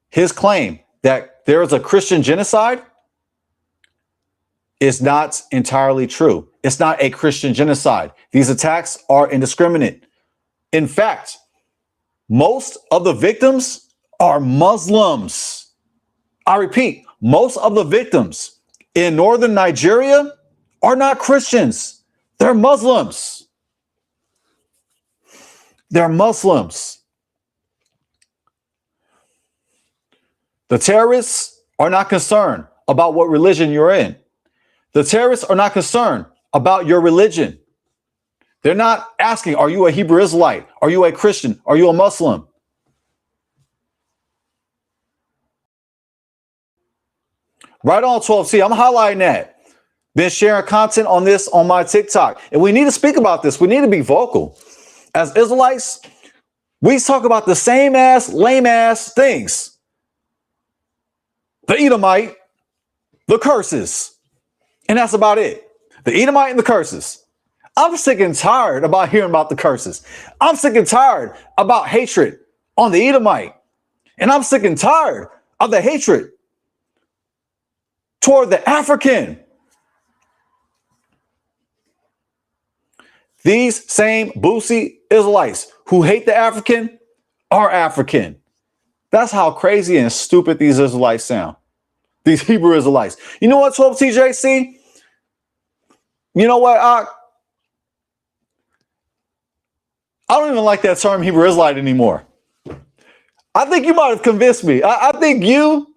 His claim that there is a Christian genocide is not entirely true. It's not a Christian genocide. These attacks are indiscriminate. In fact, most of the victims are Muslims. I repeat, most of the victims in northern Nigeria are not Christians. They're Muslims. They're Muslims. The terrorists are not concerned about what religion you're in. The terrorists are not concerned about your religion. They're not asking, are you a Hebrew Israelite? Are you a Christian? Are you a Muslim? Right on 12C. I'm highlighting that. Been sharing content on this on my TikTok. And we need to speak about this. We need to be vocal. As Israelites, we talk about the same lame ass things. The Edomite, the curses. And that's about it. The Edomite and the curses. I'm sick and tired about hearing about the curses. I'm sick and tired about hatred on the Edomite. And I'm sick and tired of the hatred toward the African. These same Boosie Israelites who hate the African are African. That's how crazy and stupid these Israelites sound. These Hebrew Israelites. You know what, 12TJC? You know what? I don't even like that term Hebrew Israelite anymore. I think you might have convinced me. I think you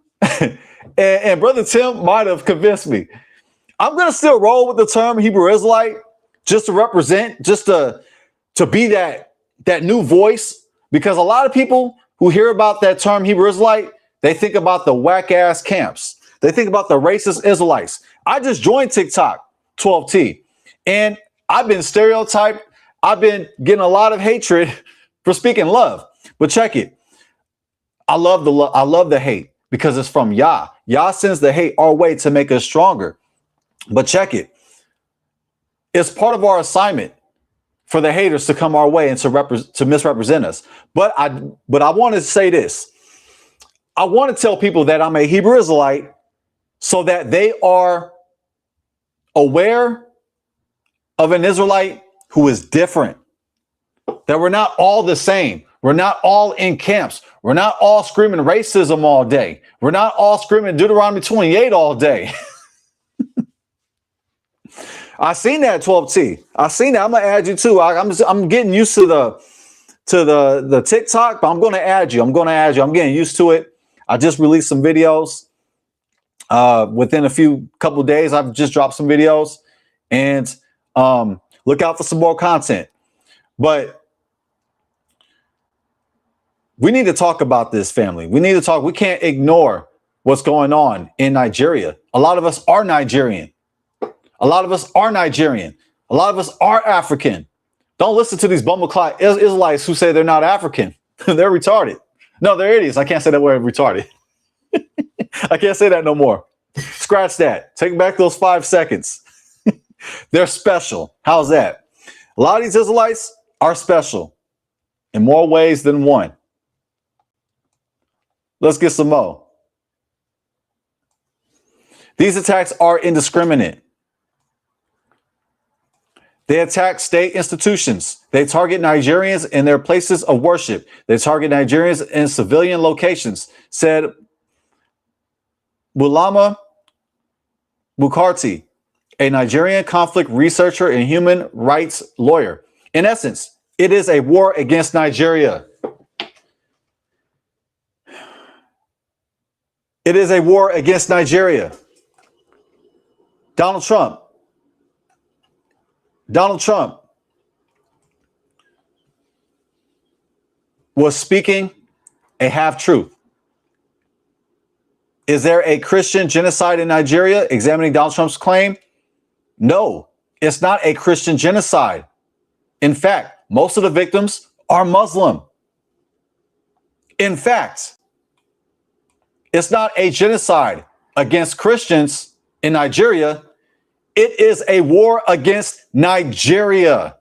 and Brother Tim might have convinced me. I'm going to still roll with the term Hebrew Israelite just to represent, just to be that new voice, because a lot of people who hear about that term Hebrew Israelite, they think about the whack ass camps. They think about the racist Israelites. I just joined TikTok 12T and I've been stereotyped. I've been getting a lot of hatred for speaking love, but check it. I love the hate because it's from Yah. Yah sends the hate our way to make us stronger. But check it. It's part of our assignment for the haters to come our way and to misrepresent us. But I want to say this. I want to tell people that I'm a Hebrew Israelite so that they are aware of an Israelite who is different. That we're not all the same. We're not all in camps. We're not all screaming racism all day. We're not all screaming Deuteronomy 28 all day. I seen that 12T. I seen that. I'm gonna add you too. I'm getting used to the TikTok, but I'm gonna add you. I'm getting used to it. I just released some videos. Within a couple of days, I've just dropped some videos, and look out for some more content. But we need to talk about this, family. We need to talk. We can't ignore what's going on in Nigeria. A lot of us are Nigerian. A lot of us are Nigerian. A lot of us are African. Don't listen to these bumbleclad Israelites who say they're not African. They're retarded. No, they're idiots. I can't say that word retarded. I can't say that no more. Scratch that. Take back those 5 seconds. They're special. How's that? A lot of these Israelites are special in more ways than one. Let's get some more. These attacks are indiscriminate. They attack state institutions. They target Nigerians in their places of worship. They target Nigerians in civilian locations, said Bulama Bukarti, a Nigerian conflict researcher and human rights lawyer. In essence, it is a war against Nigeria. It is a war against Nigeria. Donald Trump was speaking a half-truth. Is there a Christian genocide in Nigeria? Examining Donald Trump's claim? No, it's not a Christian genocide. In fact, most of the victims are Muslim. In fact, it's not a genocide against Christians in Nigeria. It is a war against Nigeria.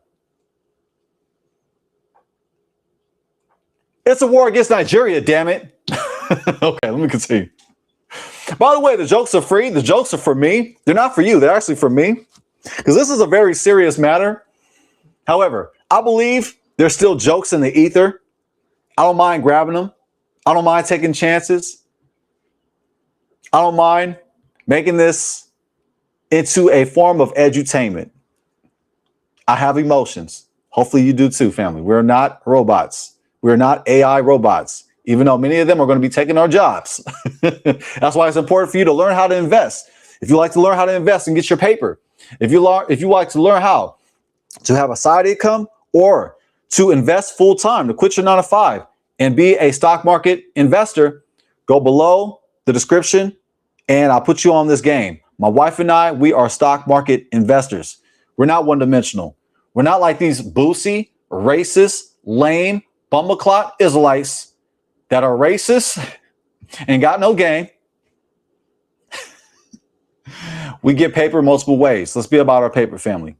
It's a war against Nigeria, damn it. Okay, let me continue. By the way, the jokes are free. The jokes are for me. They're not for you. They're actually for me, because this is a very serious matter. However, I believe there's still jokes in the ether. I don't mind grabbing them. I don't mind taking chances. I don't mind making this into a form of edutainment. I have emotions. Hopefully you do too, family. We're not robots. We're not AI robots, even though many of them are going to be taking our jobs. That's why it's important for you to learn how to invest. If you like to learn how to invest and get your paper, if you like to learn how to have a side income or to invest full time, to quit your 9-to-5 and be a stock market investor, go below the description and I'll put you on this game. My wife and I, we are stock market investors. We're not one dimensional. We're not like these boosie, racist, lame, bumbleclot Israelites that are racist and got no game. We get paper multiple ways. Let's be about our paper, family.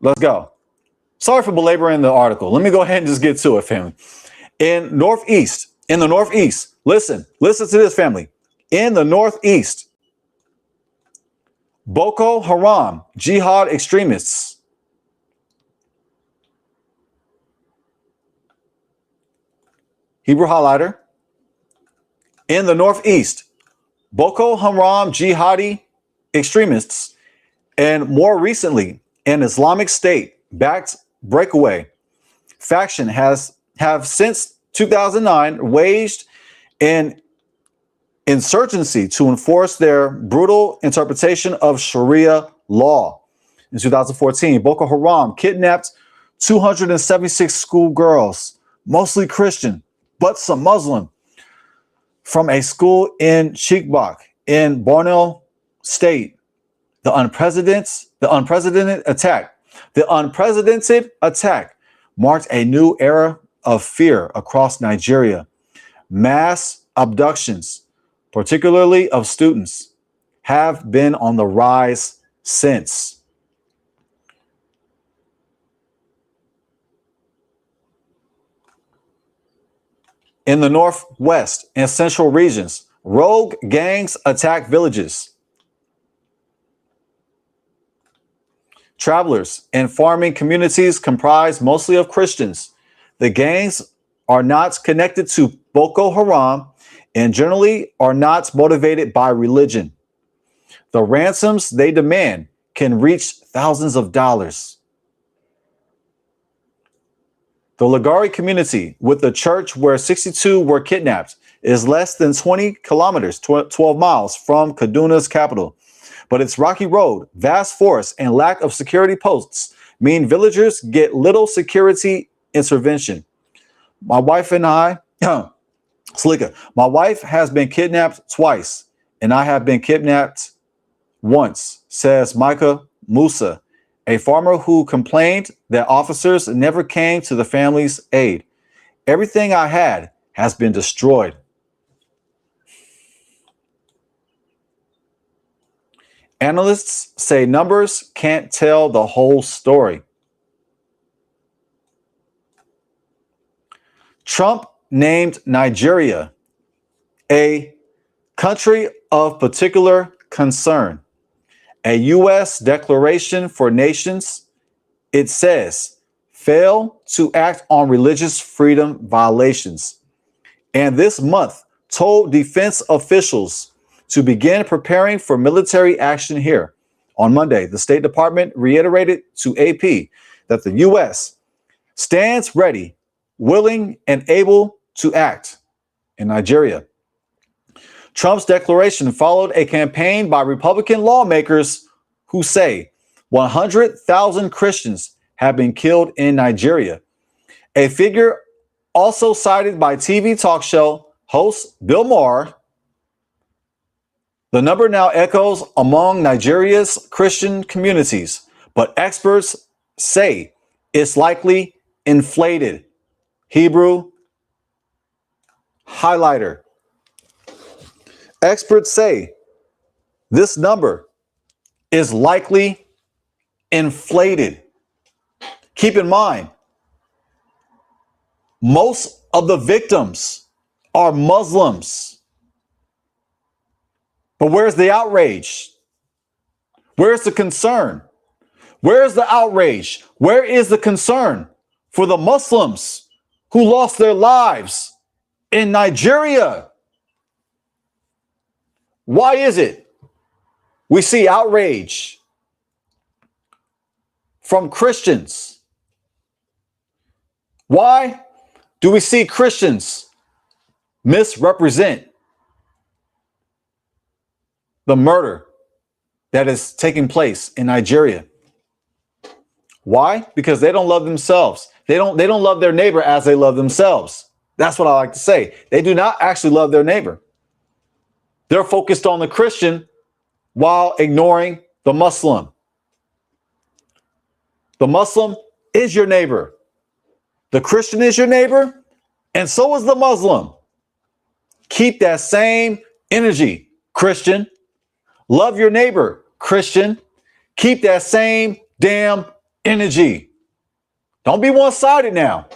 Let's go. Sorry for belaboring the article. Let me go ahead and just get to it, family. In the Northeast, listen to this, family. In the Northeast, Boko Haram jihad extremists Hebrew highlighter. In the Northeast, Boko Haram jihadi extremists and more recently an Islamic State backed breakaway faction have since 2009 waged an insurgency to enforce their brutal interpretation of Sharia law. In 2014, Boko Haram kidnapped 276 schoolgirls, mostly Christian, but some Muslim, from a school in Chibok in Borno State. The unprecedented attack marked a new era of fear across Nigeria. Mass abductions, particularly of students, have been on the rise since. In the Northwest and Central regions, rogue gangs attack villages. Travelers and farming communities comprised mostly of Christians. The gangs are not connected to Boko Haram and generally are not motivated by religion. The ransoms they demand can reach thousands of dollars. The Lagari community, with the church where 62 were kidnapped, is less than 20 kilometers, 12 miles from Kaduna's capital. But its rocky road, vast forests, and lack of security posts mean villagers get little security intervention. My wife and I, Slika, my wife has been kidnapped twice, and I have been kidnapped once, says Micah Musa, a farmer who complained that officers never came to the family's aid. Everything I had has been destroyed. Analysts say numbers can't tell the whole story. Trump named Nigeria a country of particular concern. A U.S. Declaration for Nations, it says, fail to act on religious freedom violations. And this month told defense officials to begin preparing for military action here. On Monday, the State Department reiterated to AP that the U.S. stands ready, willing, and able to act in Nigeria. Trump's declaration followed a campaign by Republican lawmakers who say 100,000 Christians have been killed in Nigeria. A figure also cited by TV talk show host Bill Maher. The number now echoes among Nigeria's Christian communities, but experts say It's likely inflated. Hebrew highlighter. Experts say this number is likely inflated. Keep in mind, most of the victims are Muslims. But where's the outrage? Where's the concern? Where is the outrage? Where is the concern for the Muslims who lost their lives in Nigeria? Why is it we see outrage from Christians? Why do we see Christians misrepresent the murder that is taking place in Nigeria? Why? Because they don't love themselves. They don't love their neighbor as they love themselves. That's what I like to say. They do not actually love their neighbor. They're focused on the Christian while ignoring the Muslim. The Muslim is your neighbor. The Christian is your neighbor, and so is the Muslim. Keep that same energy, Christian. Love your neighbor, Christian. Keep that same damn energy. Don't be one-sided now.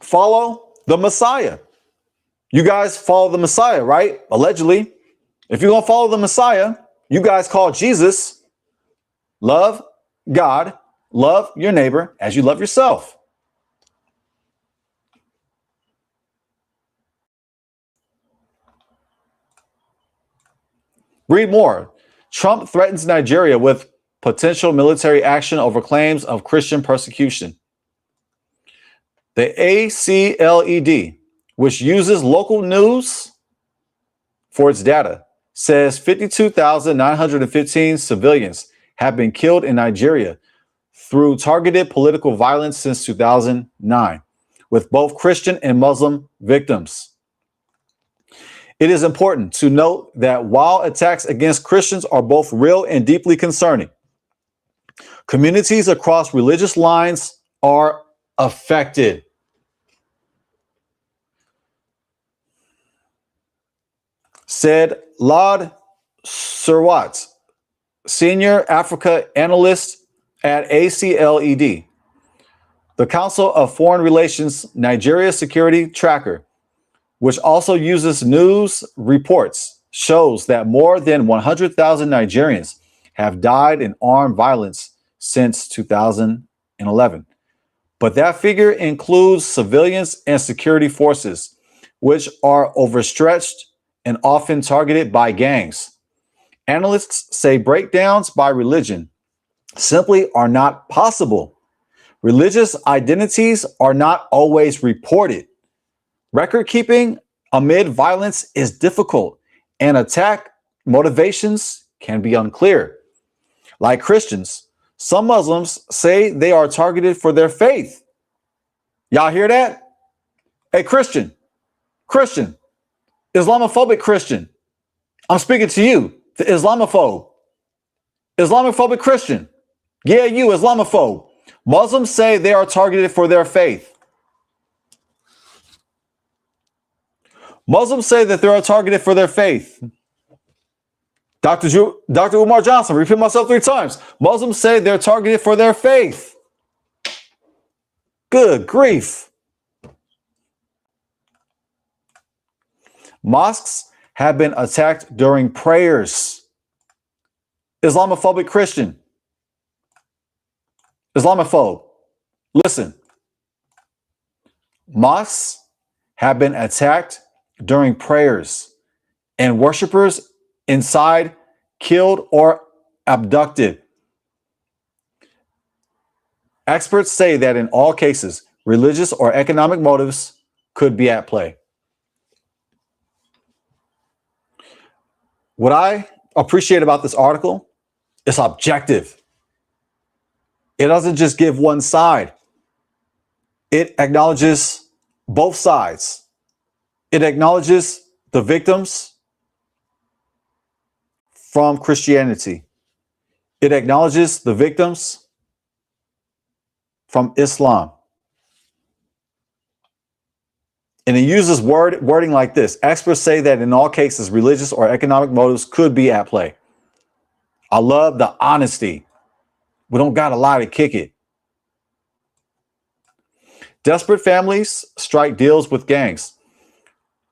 Follow the Messiah. You guys follow the Messiah, right? Allegedly. If you're going to follow the Messiah, you guys call Jesus, love God, love your neighbor as you love yourself. Read more. Trump threatens Nigeria with potential military action over claims of Christian persecution. The ACLED, which uses local news for its data, says 52,915 civilians have been killed in Nigeria through targeted political violence since 2009, with both Christian and Muslim victims. It is important to note that while attacks against Christians are both real and deeply concerning, communities across religious lines are affected. Said Lod Surwat, senior Africa analyst at ACLED. The Council of Foreign Relations Nigeria Security Tracker, which also uses news reports, shows that more than 100,000 Nigerians have died in armed violence since 2011. But that figure includes civilians and security forces, which are overstretched and often targeted by gangs. Analysts say breakdowns by religion simply are not possible. Religious identities are not always reported. Record keeping amid violence is difficult, and attack motivations can be unclear. Like Christians, some Muslims say they are targeted for their faith. Y'all hear that? Hey, Christian, Islamophobic Christian, I'm speaking to you, the Islamophobic Christian. Yeah, you, Islamophobe. Muslims say they are targeted for their faith. Muslims say that they are targeted for their faith. Dr. Umar Johnson, repeat myself 3 times. Muslims say they're targeted for their faith. Good grief. Mosques have been attacked during prayers. Islamophobic Christian. Islamophobe. Listen. Mosques have been attacked during prayers, and worshipers inside killed or abducted. Experts say that in all cases, religious or economic motives could be at play. What I appreciate about this article is objective. It doesn't just give one side. It acknowledges both sides. It acknowledges the victims from Christianity. It acknowledges the victims from Islam. And it uses wording like this. Experts say that in all cases, religious or economic motives could be at play. I love the honesty. We don't got to lie to kick it. Desperate families strike deals with gangs.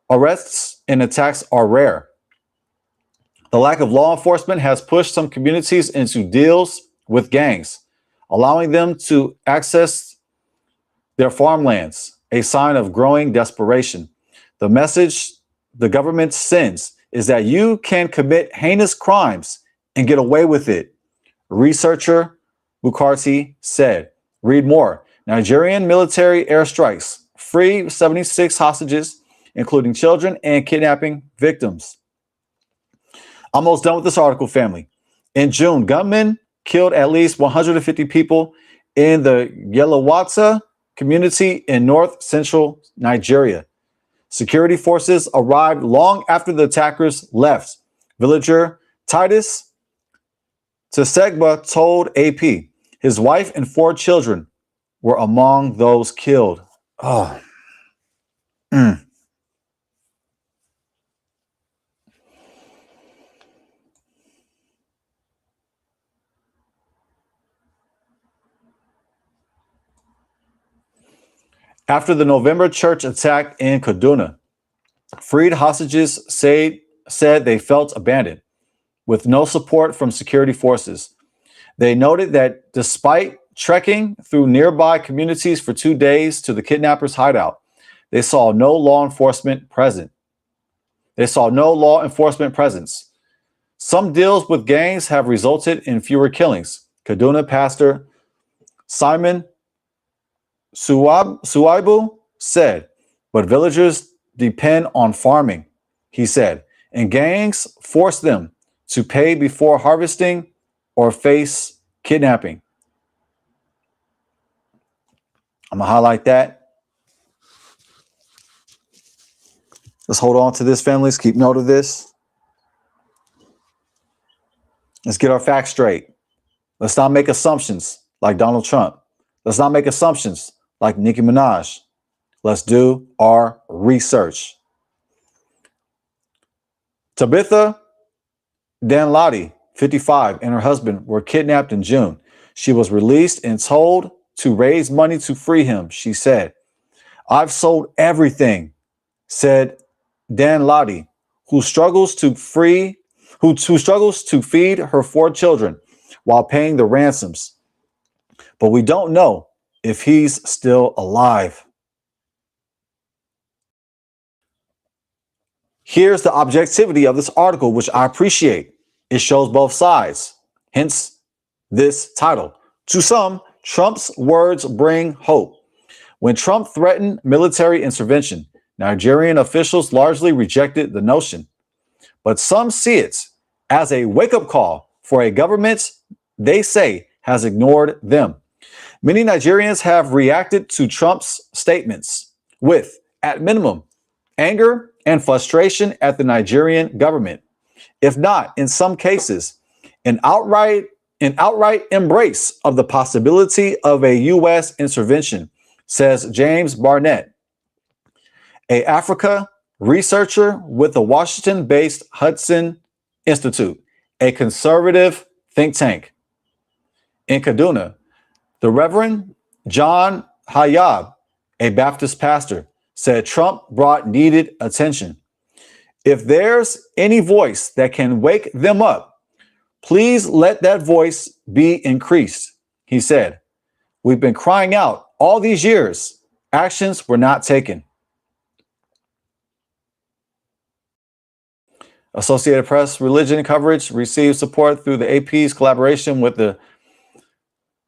Arrests and attacks are rare. The lack of law enforcement has pushed some communities into deals with gangs, allowing them to access their farmlands, a sign of growing desperation. The message the government sends is that you can commit heinous crimes and get away with it, researcher Bukarti said. Read more. Nigerian military airstrikes free 76 hostages, including children and kidnapping victims. Almost done with this article, family. In June, gunmen killed at least 150 people in the Yelawata community in north central Nigeria. Security forces arrived long after the attackers left. Villager Titus Tsegba told AP his wife and 4 children were among those killed. Oh. After the November church attack in Kaduna, freed hostages said they felt abandoned, with no support from security forces. They noted that despite trekking through nearby communities for 2 days to the kidnappers' hideout, they saw no law enforcement presence. Some deals with gangs have resulted in fewer killings. Kaduna pastor Simon Suwaibu said, but villagers depend on farming, he said, and gangs force them to pay before harvesting or face kidnapping. I'm going to highlight that. Let's hold on to this, families. Keep note of this. Let's get our facts straight. Let's not make assumptions like Donald Trump. Let's not make assumptions like Nicki Minaj. Let's do our research. Tabitha Danladi, 55, and her husband were kidnapped in June. She was released and told to raise money to free him, she said. I've sold everything, said Danladi, who struggles to feed her 4 children while paying the ransoms. But we don't know if he's still alive. Here's the objectivity of this article, which I appreciate. It shows both sides, hence this title. To some, Trump's words bring hope. When Trump threatened military intervention, Nigerian officials largely rejected the notion. But some see it as a wake-up call for a government they say has ignored them. Many Nigerians have reacted to Trump's statements with, at minimum, anger and frustration at the Nigerian government, if not, in some cases, an outright embrace of the possibility of a U.S. intervention, says James Barnett, an Africa researcher with the Washington-based Hudson Institute, a conservative think tank. In Kaduna, the Reverend John Hayab, a Baptist pastor, said Trump brought needed attention. If there's any voice that can wake them up, please let that voice be increased, he said. We've been crying out all these years. Actions were not taken. Associated Press religion coverage received support through the AP's collaboration with the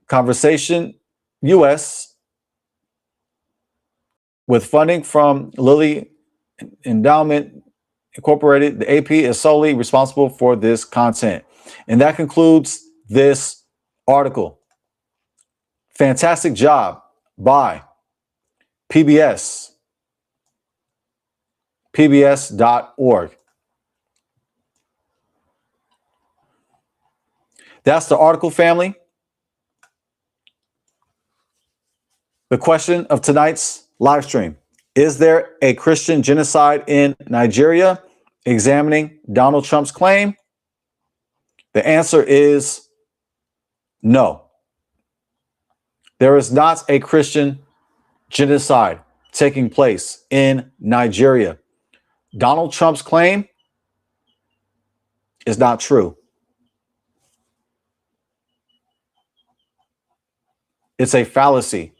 Conversation U.S. with funding from Lilly Endowment Incorporated. The AP is solely responsible for this content. And that concludes this article. Fantastic job by pbs.org. That's the article, family. The question of tonight's live stream: is there a Christian genocide in Nigeria? Examining Donald Trump's claim. The answer is no. There is not a Christian genocide taking place in Nigeria. Donald Trump's claim is not true. It's a fallacy.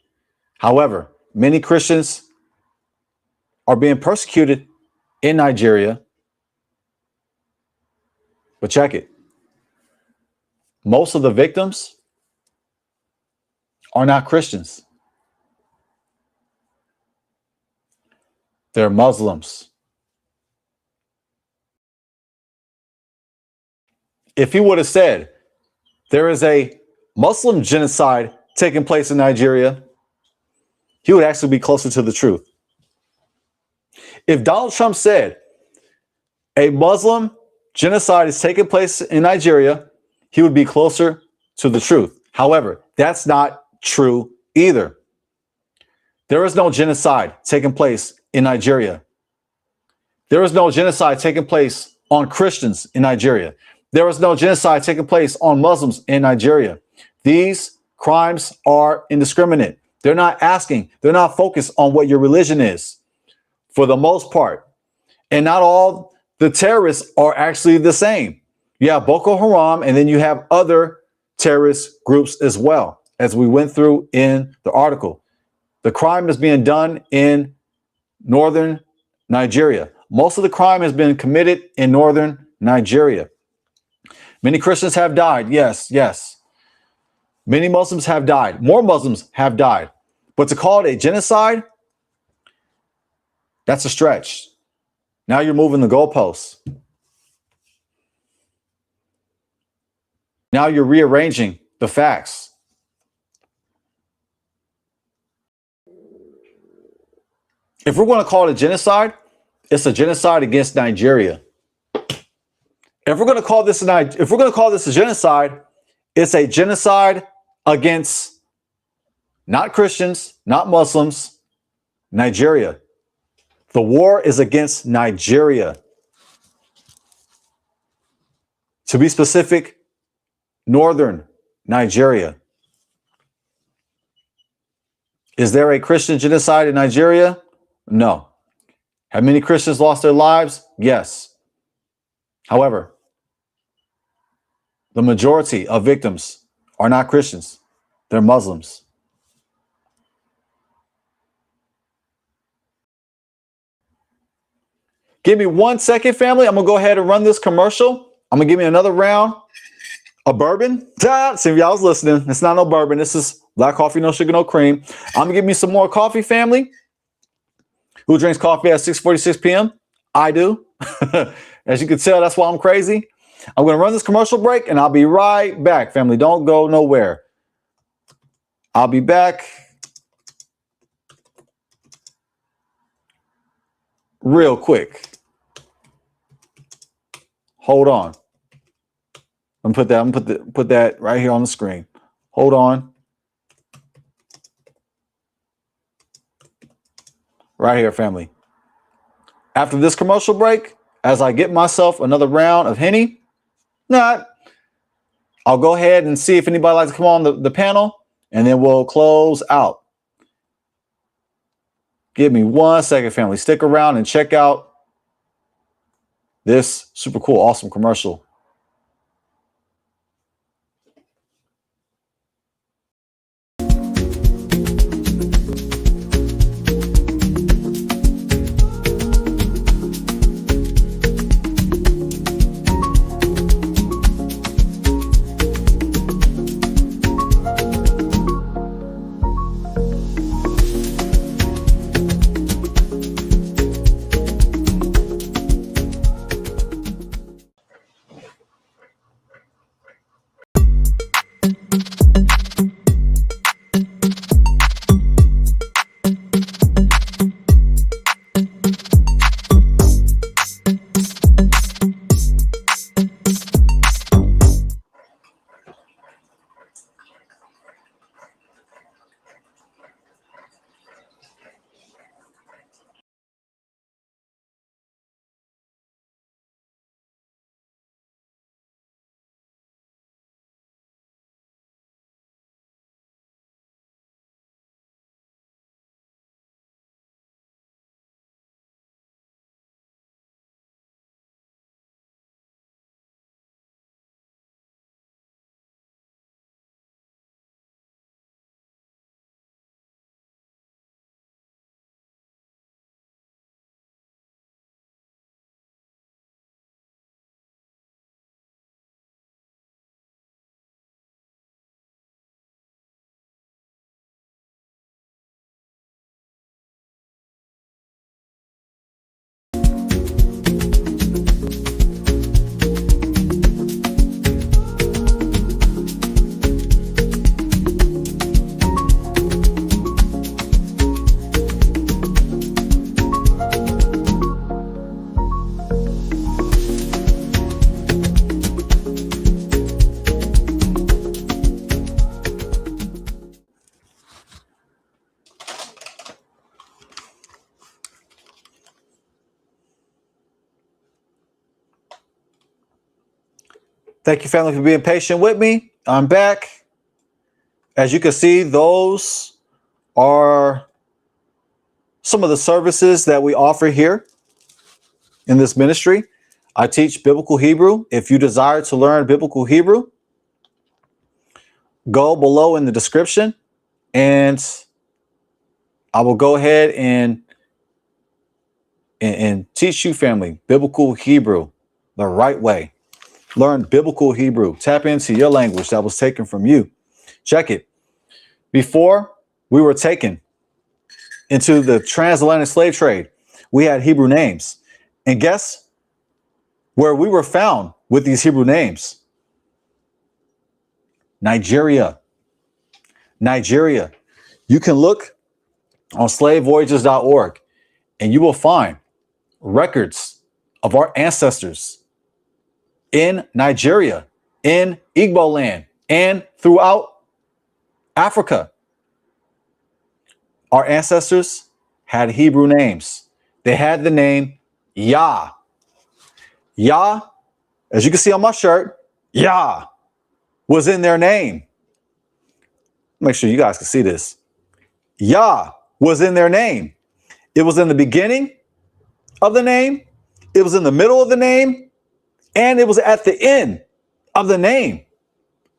However, many Christians are being persecuted in Nigeria. But check it. Most of the victims are not Christians. They're Muslims. If he would have said there is a Muslim genocide taking place in Nigeria, he would actually be closer to the truth. If Donald Trump said a Muslim genocide is taking place in Nigeria, he would be closer to the truth. However, that's not true either. There is no genocide taking place in Nigeria. There is no genocide taking place on Christians in Nigeria. There is no genocide taking place on Muslims in Nigeria. These crimes are indiscriminate. They're not asking, they're not focused on what your religion is for the most part. And not all the terrorists are actually the same. You have Boko Haram, and then you have other terrorist groups as well, as we went through in the article. The crime is being done in northern Nigeria. Most of the crime has been committed in northern Nigeria. Many Christians have died. Yes, yes. Many Muslims have died. More Muslims have died. But to call it a genocide, that's a stretch. Now you're moving the goalposts. Now you're rearranging the facts. If we're going to call it a genocide, it's a genocide against Nigeria. If we're going to call this a genocide, it's a genocide against not Christians, not Muslims, Nigeria. The war is against Nigeria. To be specific, northern Nigeria. Is there a Christian genocide in Nigeria? No. Have many Christians lost their lives? Yes. However, the majority of victims are not Christians. They're Muslims. Give me 1 second, family. I'm going to go ahead and run this commercial. I'm going to give me another round of bourbon. See if y'all was listening. It's not no bourbon. This is black coffee, no sugar, no cream. I'm going to give me some more coffee, family. Who drinks coffee at 6:46 p.m.? I do. As you can tell, that's why I'm crazy. I'm going to run this commercial break, and I'll be right back, family. Don't go nowhere. I'll be back real quick. Hold on. I'm gonna put that right here on the screen. Hold on. Right here, family. After this commercial break, as I get myself another round of Henny, I'll go ahead and see if anybody likes to come on the panel, and then we'll close out. Give me 1 second, family. Stick around and check out this super cool, awesome commercial. Thank you, family, for being patient with me. I'm back. As you can see, those are some of the services that we offer here in this ministry. I teach biblical Hebrew. If you desire to learn biblical Hebrew, go below in the description and I will go ahead and teach you, family, biblical Hebrew the right way. Learn biblical Hebrew. Tap into your language that was taken from you. Check it. Before we were taken into the transatlantic slave trade, we had Hebrew names. And guess where we were found with these Hebrew names? Nigeria. Nigeria. You can look on slavevoyages.org and you will find records of our ancestors in Nigeria, in Igbo land, and throughout Africa. Our ancestors had Hebrew names. They had the name Yah. Yah, as you can see on my shirt, Yah was in their name. Make sure you guys can see this. Yah was in their name. It was in the beginning of the name. It was in the middle of the name. And it was at the end of the name.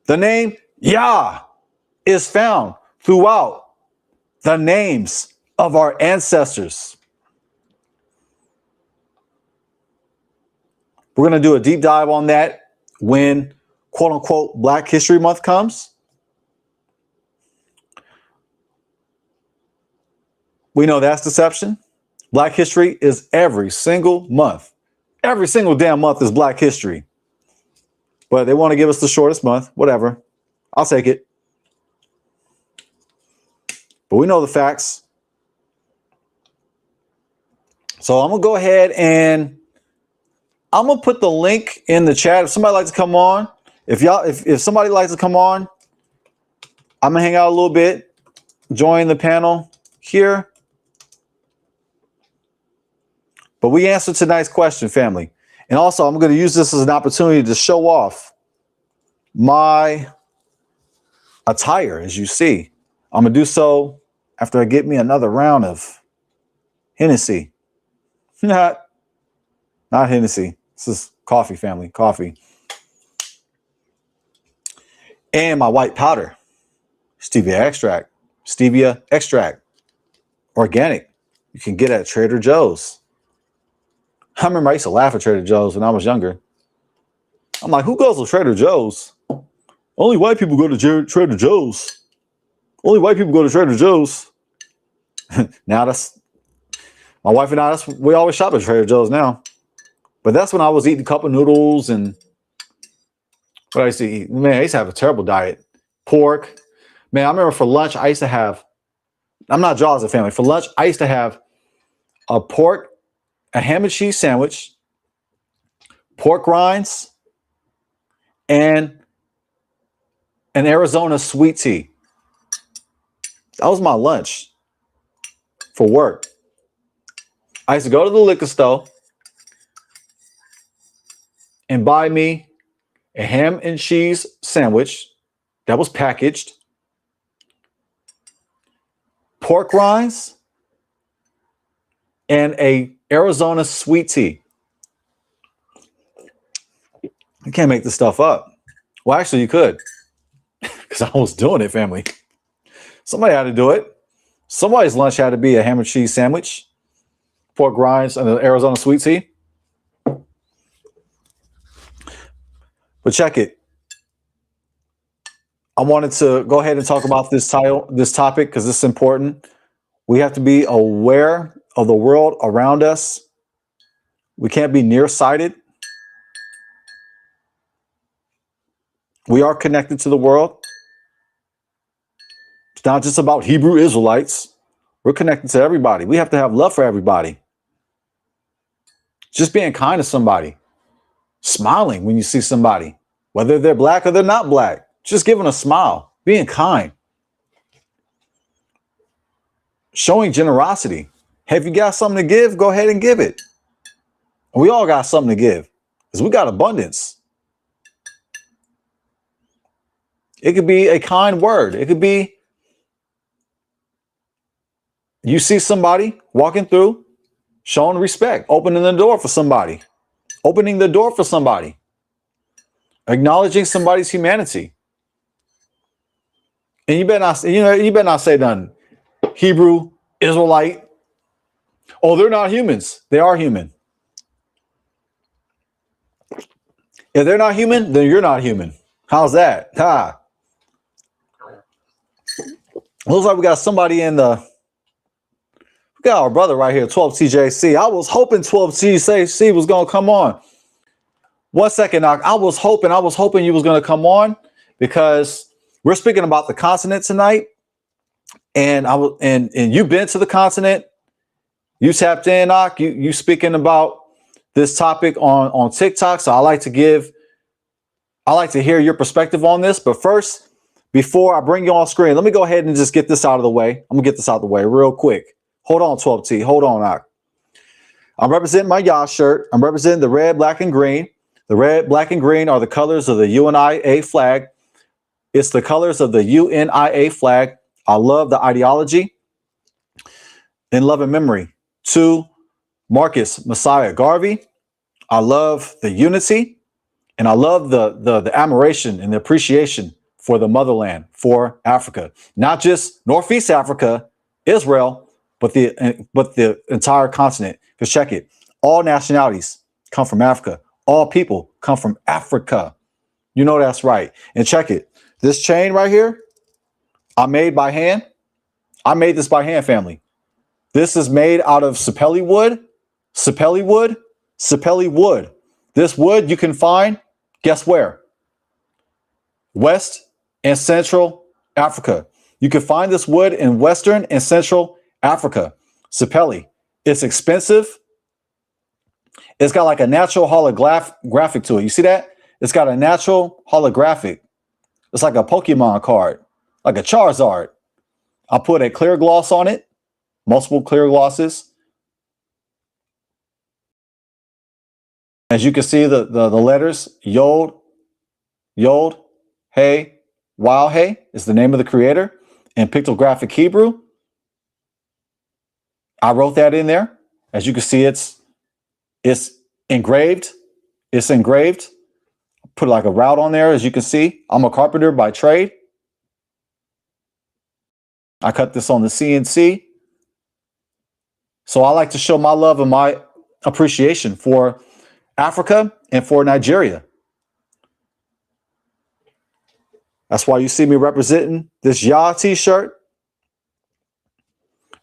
The name Yah is found throughout the names of our ancestors. We're going to do a deep dive on that when, quote unquote, Black History Month comes. We know that's deception. Black history is every single month. Every single damn month is Black history. But they want to give us the shortest month. Whatever. I'll take it. But we know the facts. So I'm going to go ahead and I'm going to put the link in the chat. If somebody likes to come on, if somebody likes to come on, I'm going to hang out a little bit, join the panel here. But we answered tonight's question, family. And also, I'm going to use this as an opportunity to show off my attire, as you see. I'm going to do so after I get me another round of Hennessy. Not Hennessy. This is coffee, family. Coffee. And my white powder. Stevia extract. Organic. You can get at Trader Joe's. I remember I used to laugh at Trader Joe's when I was younger. I'm like, who goes to Trader Joe's? Only white people go to Trader Joe's. Only white people go to Trader Joe's. Now that's my wife and I. We always shop at Trader Joe's now. But that's when I was eating cup of noodles and what I used to eat. Man, I used to have a terrible diet. Pork. Man, I remember for lunch I used to have. I'm not Jaws of family. For lunch I used to have a ham and cheese sandwich, pork rinds, and an Arizona sweet tea. That was my lunch for work. I used to go to the liquor store and buy me a ham and cheese sandwich that was packaged, pork rinds, and a Arizona sweet tea. You can't make this stuff up. Well, actually, you could, because I was doing it, family. Somebody had to do it. Somebody's lunch had to be a ham and cheese sandwich, pork rinds, and an Arizona sweet tea. But check it. I wanted to go ahead and talk about this topic, because this is important. We have to be aware of the world around us. We can't be nearsighted. We are connected to the world. It's not just about Hebrew Israelites. We're connected to everybody. We have to have love for everybody. Just being kind to somebody. Smiling when you see somebody, whether they're black or they're not black. Just giving a smile. Being kind. Showing generosity. Hey, if you got something to give, go ahead and give it. We all got something to give because we got abundance. It could be a kind word. It could be you see somebody walking through, showing respect, opening the door for somebody, acknowledging somebody's humanity. And you better not say nothing. Hebrew, Israelite. Oh, they're not humans. They are human. If they're not human, then you're not human. How's that? Ha. Looks like we got somebody in the. We got our brother right here, 12TJC. I was hoping 12TJC was gonna come on. 1 second, Knock. I was hoping you was gonna come on because we're speaking about the continent tonight. And and you've been to the continent. You tapped in, Knock. You speaking about this topic on TikTok. So I like to hear your perspective on this. But first, before I bring you on screen, let me go ahead and just get this out of the way. I'm gonna get this out of the way real quick. Hold on, 12T. Hold on, Knock. I'm representing my Yah shirt. I'm representing the red, black, and green. The red, black, and green are the colors of the UNIA flag. It's the colors of the UNIA flag. I love the ideology. In love and memory to Marcus Messiah Garvey. I love the unity, and I love the admiration and the appreciation for the motherland, for Africa, not just Northeast Africa, Israel, but the entire continent. Because check it, all nationalities come from Africa. All people come from Africa. You know that's right. And check it, this chain right here, I made by hand. I made this by hand, family. This is made out of sapelli wood. This wood you can find, guess where? West and Central Africa. You can find this wood in Western and Central Africa. Sapelli. It's expensive. It's got like a natural holographic to it. You see that? It's got a natural holographic. It's like a Pokemon card, like a Charizard. I put a clear gloss on it, multiple clear glosses. As you can see, the letters Yod, Hey, Wow, Hey is the name of the creator. In pictographic Hebrew, I wrote that in there. As you can see, it's engraved. It's engraved. Put like a route on there. As you can see, I'm a carpenter by trade. I cut this on the CNC. So I like to show my love and my appreciation for Africa and for Nigeria. That's why you see me representing this Yah t-shirt.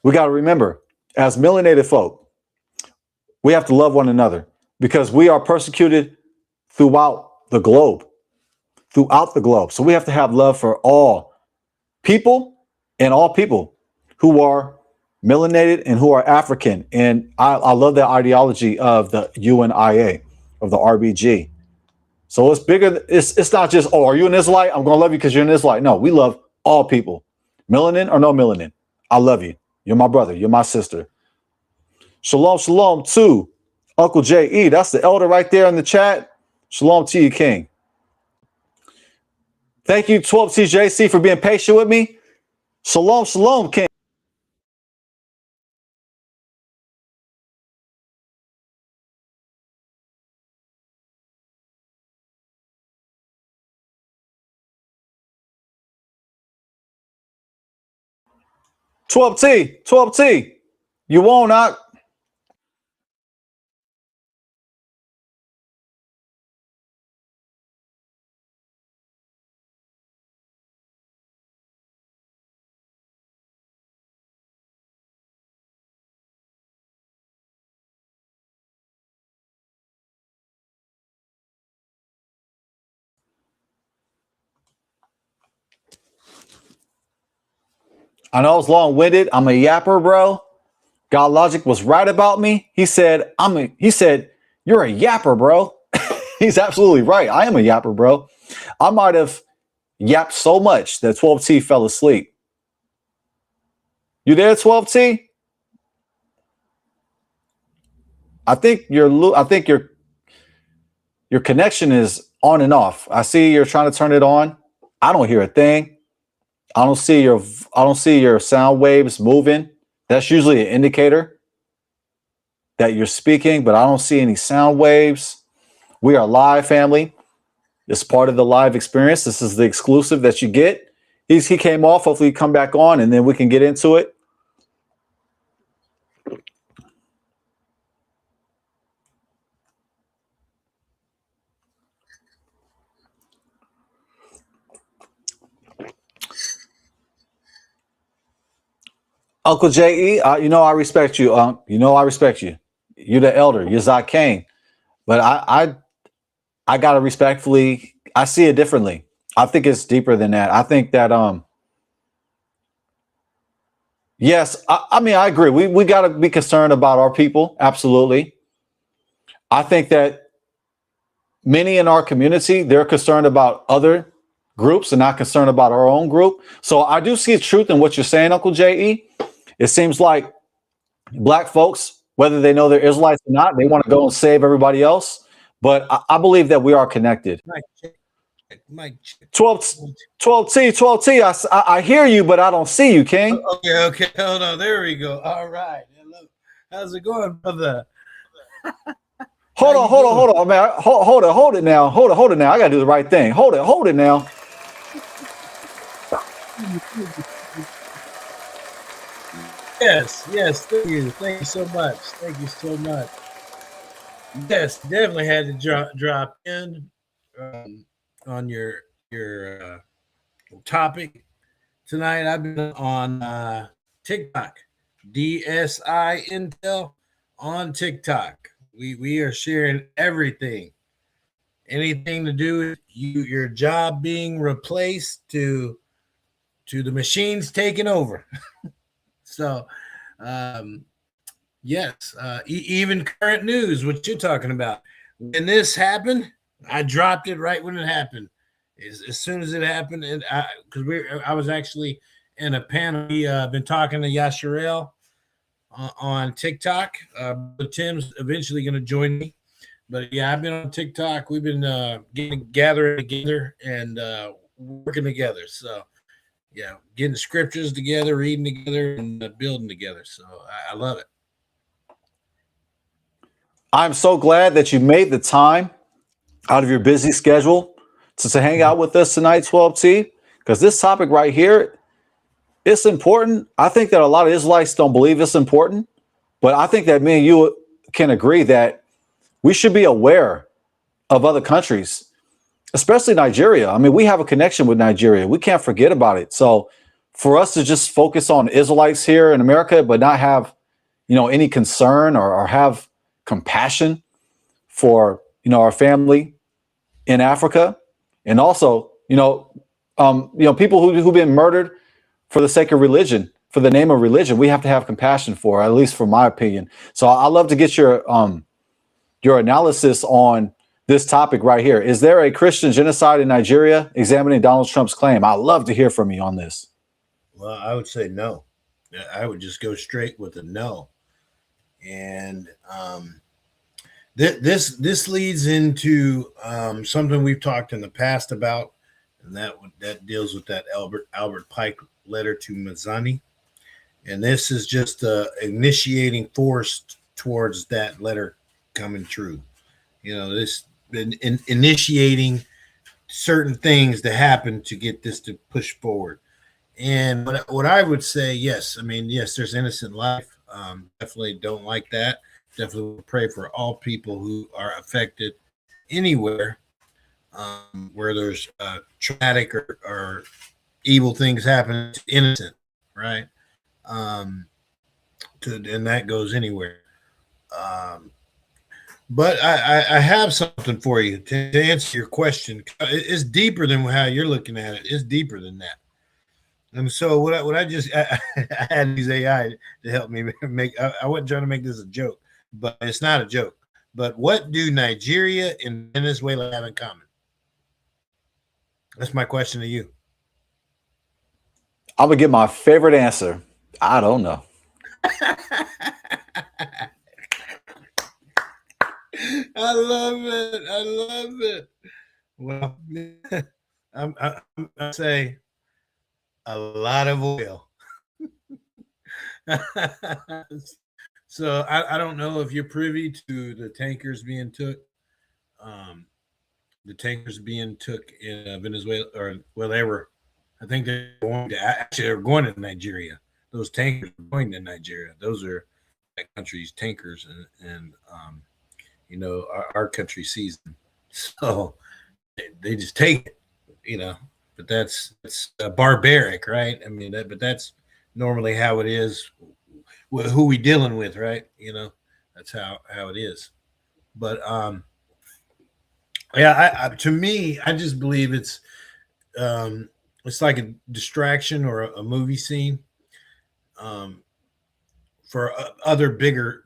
We got to remember, as melanated folk, we have to love one another because we are persecuted throughout the globe. So we have to have love for all people and all people who are melanated and who are African. And I love that ideology of the UNIA, of the RBG. So it's bigger. It's not just, oh, are you an Israelite? I'm going to love you because you're an Israelite. No, we love all people. Melanin or no melanin. I love you. You're my brother. You're my sister. Shalom, shalom to Uncle J.E. That's the elder right there in the chat. Shalom to you, King. Thank you, 12TJC, for being patient with me. Shalom, shalom, King. Twelve T, you won't not. I know it's long-winded. I'm a yapper, bro. God Logic was right about me. He said, you're a yapper, bro. He's absolutely right. I am a yapper, bro. I might have yapped so much that 12T fell asleep. You there, 12T? I think your connection is on and off. I see you're trying to turn it on. I don't hear a thing. I don't see your sound waves moving. That's usually an indicator that you're speaking, but I don't see any sound waves. We are live, family. It's part of the live experience. This is the exclusive that you get. He came off. Hopefully, he come back on, and then we can get into it. Uncle J.E., you know I respect you. You know I respect you. You're the elder. You're Zach Kane. But I gotta respectfully, I see it differently. I think it's deeper than that. I think that yes, I mean I agree. We gotta be concerned about our people. Absolutely. I think that many in our community, they're concerned about other groups and not concerned about our own group. So I do see truth in what you're saying, Uncle J.E. It seems like Black folks, whether they know they're Israelites or not, they want to go and save everybody else. But I believe that we are connected. Mike, 12T. I hear you, but I don't see you, King. Okay. Hold on. There we go. All right. Hello. How's it going, brother? Hold on, man. Hold it now. Hold it now. I gotta do the right thing. Hold it now. Yes. Thank you so much. Yes, definitely had to drop in on your topic tonight. I've been on TikTok, DSI Intel on TikTok. We are sharing everything, anything to do with your job being replaced to the machines taking over. So, yes, even current news, what you're talking about. When this happened, I dropped it right when it happened. As soon as it happened, and I was actually in a panel. We been talking to Yasharel on TikTok. Tim's eventually going to join me, but yeah, I've been on TikTok. We've been gathering together and working together. So yeah, getting scriptures together, reading together, and building together. So I love it. I'm so glad that you made the time out of your busy schedule to hang out with us tonight, 12T, because this topic right here, it's important. I think that a lot of Israelites don't believe it's important, but I think that me and you can agree that we should be aware of other countries, especially Nigeria. I mean, we have a connection with Nigeria. We can't forget about it. So for us to just focus on Israelites here in America, but not have, any concern or have compassion for, our family in Africa, and also, people who've been murdered for the sake of religion, for the name of religion, we have to have compassion for, at least from my opinion. So I love to get your analysis on this topic right here. Is there a Christian genocide in Nigeria? Examining Donald Trump's claim. I'd love to hear from you on this. Well, I would say no. I would just go straight with a no. And this leads into something we've talked in the past about, and that deals with that Albert Pike letter to Mazzani. And this is just the initiating force towards that letter coming true. This been initiating certain things to happen to get this to push forward. And what I would say, yes, there's innocent life. Definitely don't like that. Definitely pray for all people who are affected anywhere where there's traumatic or evil things happen to innocent, right? And that goes anywhere. But I have something for you to answer your question. It's deeper than how you're looking at it. It's deeper than that. And so what I had these AI to help me make. I wasn't trying to make this a joke, but it's not a joke. But what do Nigeria and Venezuela have in common? That's my question to you. I'm gonna get my favorite answer. I don't know. I love it. Well, I say a lot of oil. So I don't know if you're privy to the tankers being took. Um, the tankers being took in Venezuela, or well, they were. I think they're going to Nigeria. Those tankers are going to Nigeria. Those are that country's tankers, and our country sees them, so they just take it, But that's barbaric, right? I mean, but that's normally how it is. Who we dealing with, right? That's how it is. But yeah, to me, I just believe it's like a distraction or a movie scene um, for other bigger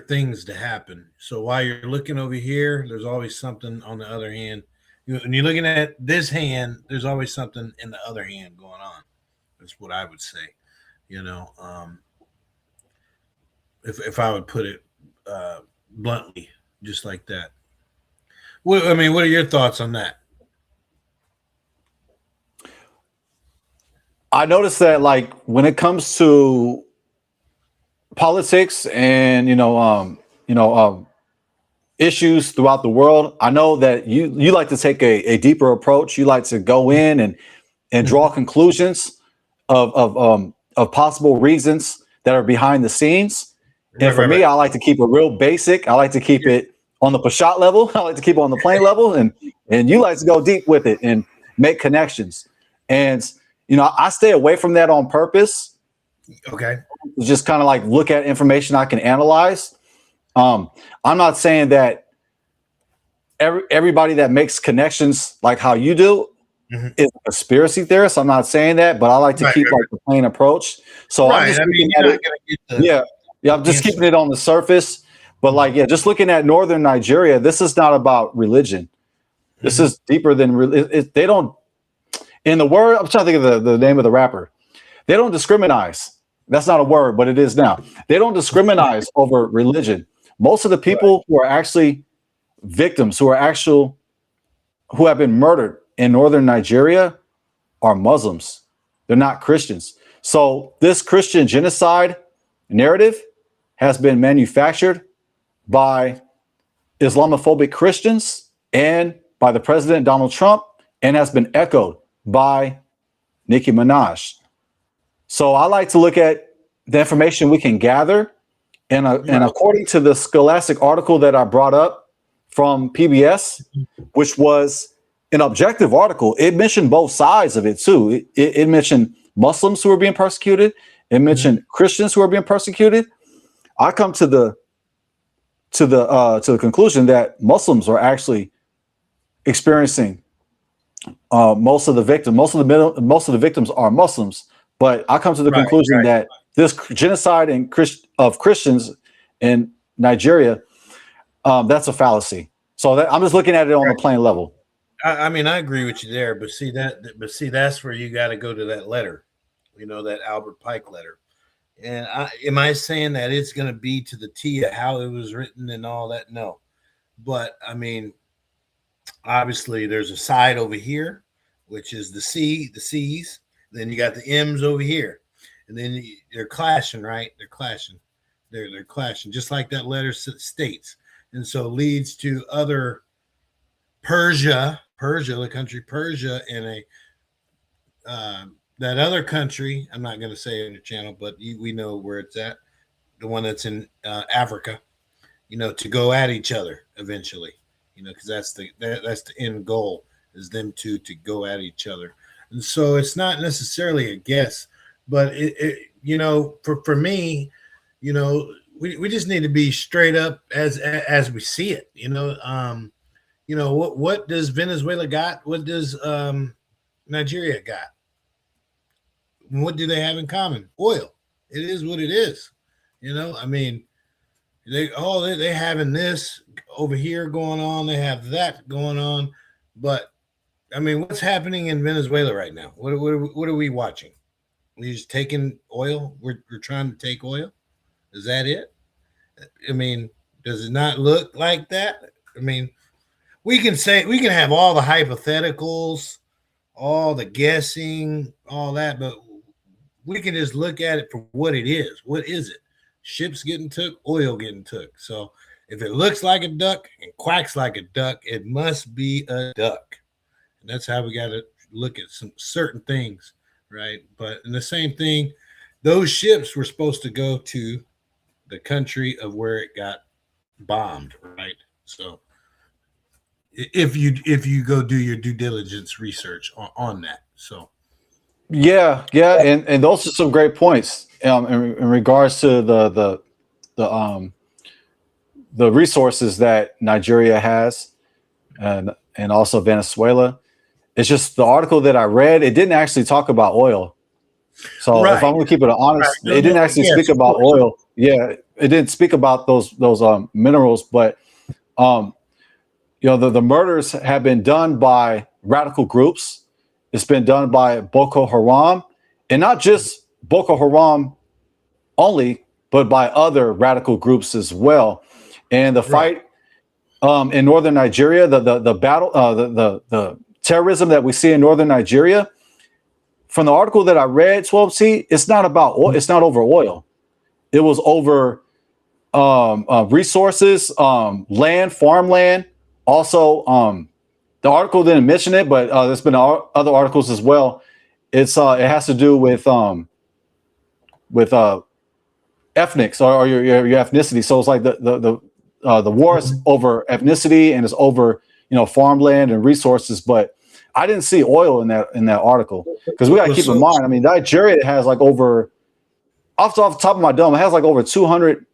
things to happen. So while you're looking over here, there's always something on the other hand. When you're looking at this hand, there's always something in the other hand going on. That's what I would say. If I would put it bluntly, just like that. What are your thoughts on that? I noticed that, like, when it comes to politics and issues throughout the world, I know that you like to take a deeper approach. You like to go in and draw conclusions of possible reasons that are behind the scenes. And for me, I like to keep it real basic. I like to keep it on the Peshat level. I like to keep it on the plain level, and you like to go deep with it and make connections. And I stay away from that on purpose. Okay. Just kind of like look at information I can analyze. I'm not saying that everybody that makes connections like how you do is a conspiracy theorist. I'm not saying that, but I like to keep like the plain approach. So I'm just I'm just keeping it on the surface. But just looking at northern Nigeria, this is not about religion. This is deeper than they don't. In the word, I'm trying to think of the name of the rapper. They don't discriminate. That's not a word, but it is now. They don't discriminate over religion. Most of the people who are actually victims, who have been murdered in northern Nigeria, are Muslims. They're not Christians. So this Christian genocide narrative has been manufactured by Islamophobic Christians and by the president Donald Trump, and has been echoed by Nicki Minaj. So I like to look at the information we can gather, and according to the Scholastic article that I brought up from PBS, which was an objective article, it mentioned both sides of it too. It mentioned Muslims who are being persecuted. It mentioned Christians who are being persecuted. I come to the conclusion that Muslims are actually experiencing most of the victims. Most of the victims are Muslims. But I come to the conclusion that this genocide of Christians in Nigeria, that's a fallacy. So I'm just looking at it on the plain level. I agree with you there, but that's where you got to go to that letter, that Albert Pike letter. And am I saying that it's going to be to the T of how it was written and all that? No, but obviously there's a side over here, which is the C's. Then you got the M's over here, and then they're clashing, right? They're clashing. They're clashing, just like that letter states, and so leads to other Persia, the country Persia, and that other country. I'm not going to say in the channel, but we know where it's at. The one that's in Africa, to go at each other eventually, because that's the end goal, is them to go at each other. And so it's not necessarily a guess, but for me, we just need to be straight up as we see it. What does Venezuela got? What does Nigeria got? What do they have in common? Oil. It is what it is. They having this over here going on. They have that going on, but what's happening in Venezuela right now? What are we watching? We just taking oil? We're trying to take oil? Is that it? Does it not look like that? We can have all the hypotheticals all the guessing, all that, but we can just look at it for what it is. What is it? Ships getting took, oil getting took. So if it looks like a duck and quacks like a duck, it must be a duck. And that's how we got to look at some certain things, right? But in the same thing, those ships were supposed to go to the country of where it got bombed, right? So if you go do your due diligence research on that. So Yeah, and those are some great points in regards to the resources that Nigeria has, and also Venezuela. It's just the article that I read, it didn't actually talk about oil. So if I'm going to keep it honest, Right. it didn't actually speak about oil. Yeah, it didn't speak about those minerals, but the murders have been done by radical groups. It's been done by Boko Haram, and not just Boko Haram only, but by other radical groups as well. And the fight in northern Nigeria, the battle, the terrorism that we see in northern Nigeria, from the article that I read, 12T, it's not about oil. It's not over oil. It was over resources, land, farmland. Also, the article didn't mention it, but there's been other articles as well. It has to do with ethnics or your ethnicity. So it's like the war is over ethnicity and it's over farmland and resources. But I didn't see oil in that article, because we got to keep in mind. I mean, Nigeria has like over, off the top of my dome, it has like over 200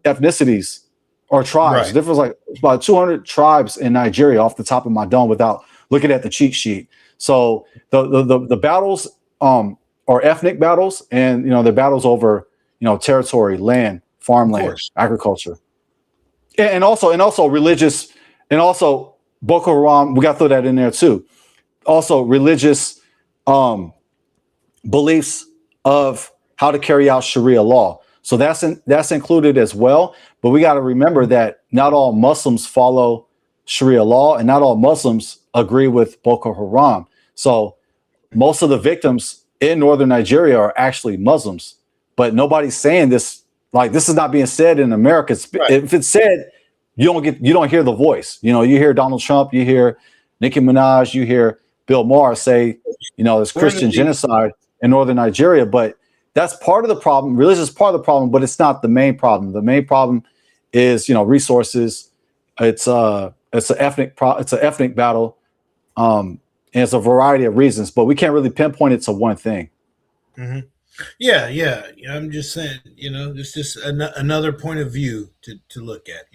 ethnicities or tribes. Different, like about 200 tribes in Nigeria off the top of my dome without looking at the cheat sheet. So the battles are ethnic battles, and the battles over territory, land, farmland, agriculture, and also religious, and also Boko Haram. We got to throw that in there too. Also religious beliefs of how to carry out Sharia law. So that's included as well. But we got to remember that not all Muslims follow Sharia law, and not all Muslims agree with Boko Haram. So most of the victims in northern Nigeria are actually Muslims, but nobody's saying this. Like, this is not being said in America. If it's said, you don't hear the voice. You hear Donald Trump, you hear Nicki Minaj, you hear Bill Maher say, there's Christian genocide in northern Nigeria, but that's part of the problem. Religion is part of the problem, but it's not the main problem. The main problem is, resources. It's an ethnic battle, and it's a variety of reasons. But we can't really pinpoint it to one thing. Mm-hmm. Yeah. I'm just saying, it's just another point of view to look at.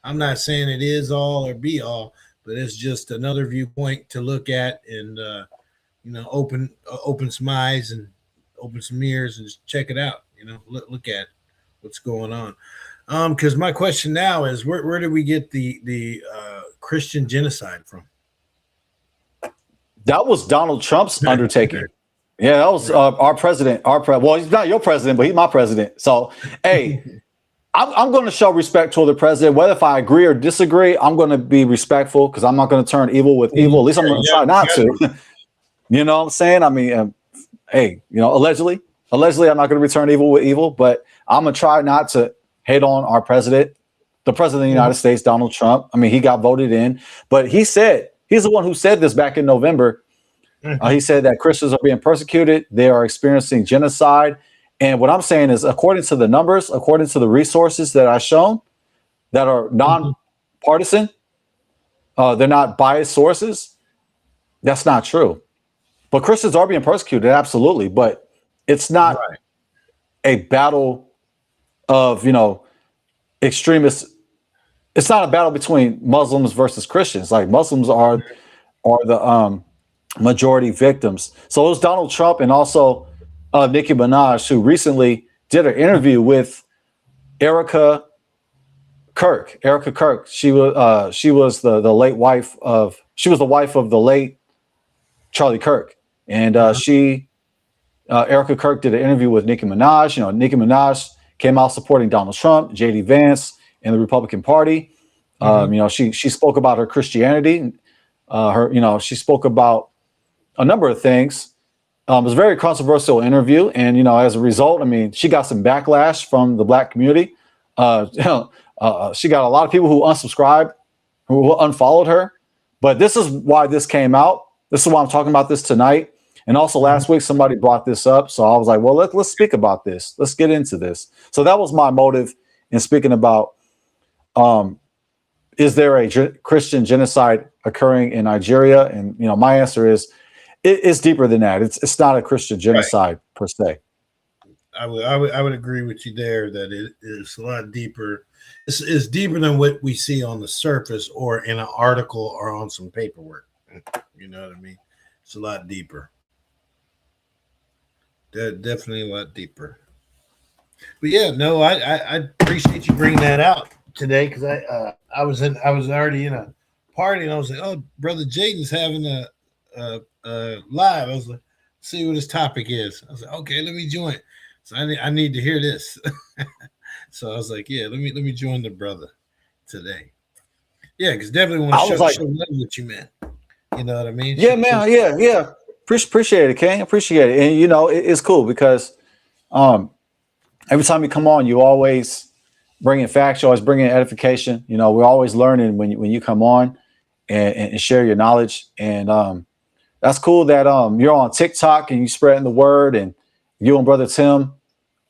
I'm not saying it is all or be all, but it's just another viewpoint to look at, and open some eyes and open some ears and just check it out. Look at what's going on. Because my question now is, where did we get the Christian genocide from? That was Donald Trump's undertaking. Yeah, that was our president. Well, he's not your president, but he's my president. So, hey, I'm going to show respect toward the president. Whether if I agree or disagree, I'm going to be respectful, because I'm not going to turn evil with evil. At least I'm going to try not to. You know what I'm saying? I mean, hey, allegedly, I'm not going to return evil with evil, but I'm going to try not to hate on our president, the president of the United States, Donald Trump. I mean, he got voted in, but he's the one who said this back in November. He said that Christians are being persecuted. They are experiencing genocide. And what I'm saying is, according to the numbers, according to the resources that I've shown that are non-partisan, they're not biased sources, that's not true. But Christians are being persecuted, absolutely. But it's not a battle of, extremists. It's not a battle between Muslims versus Christians. Like, Muslims are the majority victims. So it was Donald Trump and also Nicki Minaj, who recently did an interview with Erica Kirk. She was the late wife of the wife of the late Charlie Kirk. And Erica Kirk did an interview with Nicki Minaj. Nicki Minaj came out supporting Donald Trump, J.D. Vance, and the Republican Party. She spoke about her Christianity. She spoke about a number of things. It was a very controversial interview, and as a result, I mean, she got some backlash from the black community. She got a lot of people who unsubscribed, who unfollowed her. But this is why this came out. This is why I'm talking about this tonight. And also last week, somebody brought this up. So I was like, well, let's speak about this. Let's get into this. So that was my motive in speaking about, is there a Christian genocide occurring in Nigeria? And, my answer is it's deeper than that. It's not a Christian genocide per se. I would agree with you there that it is a lot deeper. It's deeper than what we see on the surface or in an article or on some paperwork. You know what I mean? It's a lot deeper. Definitely a lot deeper. But yeah, no, I appreciate you bringing that out today, because I was already in a party and I was like, oh, Brother Jaden's having a live. I was like, see what his topic is. I was like, okay, let me join. So I need to hear this. So I was like, yeah, let me join the brother today. Yeah, because definitely want to show love what you meant. You know what I mean? Yeah, man. Yeah. Appreciate it, King. Appreciate it. And it's cool because every time you come on, you always bring in facts, you always bring in edification. We're always learning when you come on and share your knowledge. And that's cool that you're on TikTok and you spreading the word, and you and Brother Tim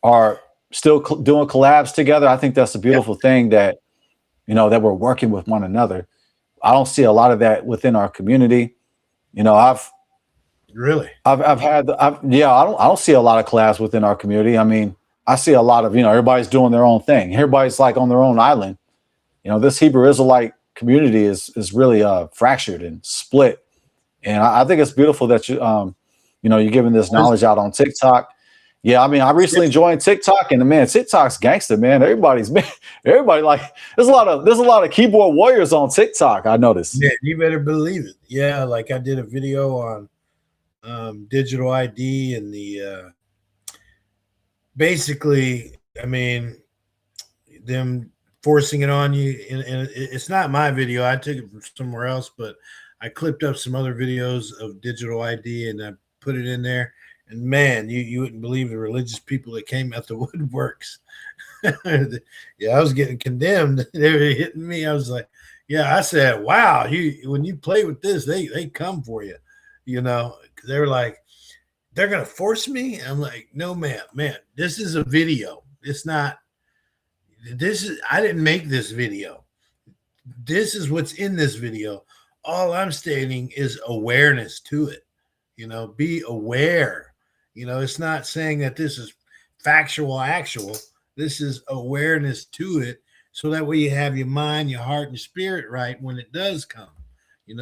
are still doing collabs together. I think that's a beautiful thing that that we're working with one another. I don't see a lot of that within our community. I don't see a lot of collabs within our community. I mean, I see a lot of, everybody's doing their own thing. Everybody's like on their own island. This Hebrew Israelite community is really fractured and split. And I think it's beautiful that you're giving this knowledge out on TikTok. Yeah, I mean, I recently joined TikTok, and man, TikTok's gangster, man. Everybody like there's a lot of keyboard warriors on TikTok. I noticed. Yeah, you better believe it. Yeah, like I did a video on digital ID and the basically, I mean, them forcing it on you. And it's not my video. I took it from somewhere else, but I clipped up some other videos of digital ID and I put it in there. And man, you wouldn't believe the religious people that came out the woodworks. Yeah, I was getting condemned. They were hitting me. I was like, yeah, I said, wow, when you play with this, they come for you, because they were like, they're going to force me. I'm like, no, man, this is a video. It's not, I didn't make this video. This is what's in this video. All I'm stating is awareness to it. Be aware. It's not saying that this is actual. This is awareness to it, so that way you have your mind, your heart, and your spirit right when it does come. We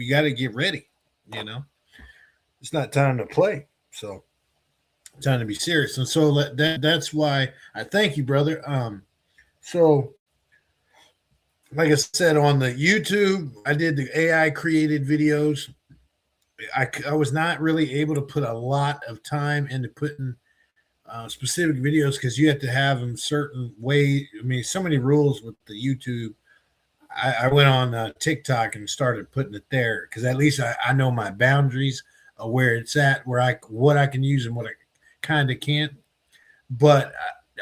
got to get ready. It's not time to play. So time to be serious. And so that's why I thank you, brother. So like I said, on the YouTube, I did the AI created videos. I was not really able to put a lot of time into putting specific videos, because you have to have them certain way. I mean, so many rules with the YouTube. I went on TikTok and started putting it there, because at least I know my boundaries of where it's at, what I can use and what I kind of can't. But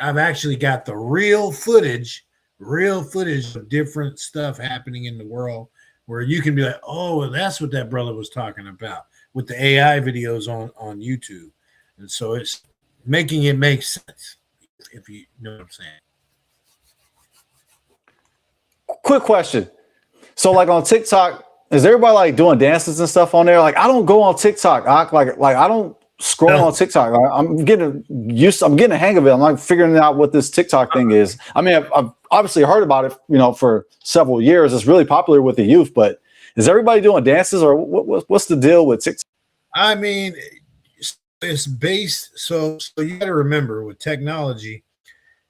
I've actually got the real footage of different stuff happening in the world, where you can be like, oh, that's what that brother was talking about with the AI videos on YouTube. And so it's making it make sense, if you know what I'm saying. Quick question. So like on TikTok, is everybody like doing dances and stuff on there? Like, I don't go on TikTok. Like I don't scroll on TikTok. I'm getting a hang of it. I'm like figuring out what this TikTok thing is. I mean, I've obviously heard about it, for several years. It's really popular with the youth, but is everybody doing dances, or what's the deal with TikTok? I mean, it's based. So you got to remember, with technology,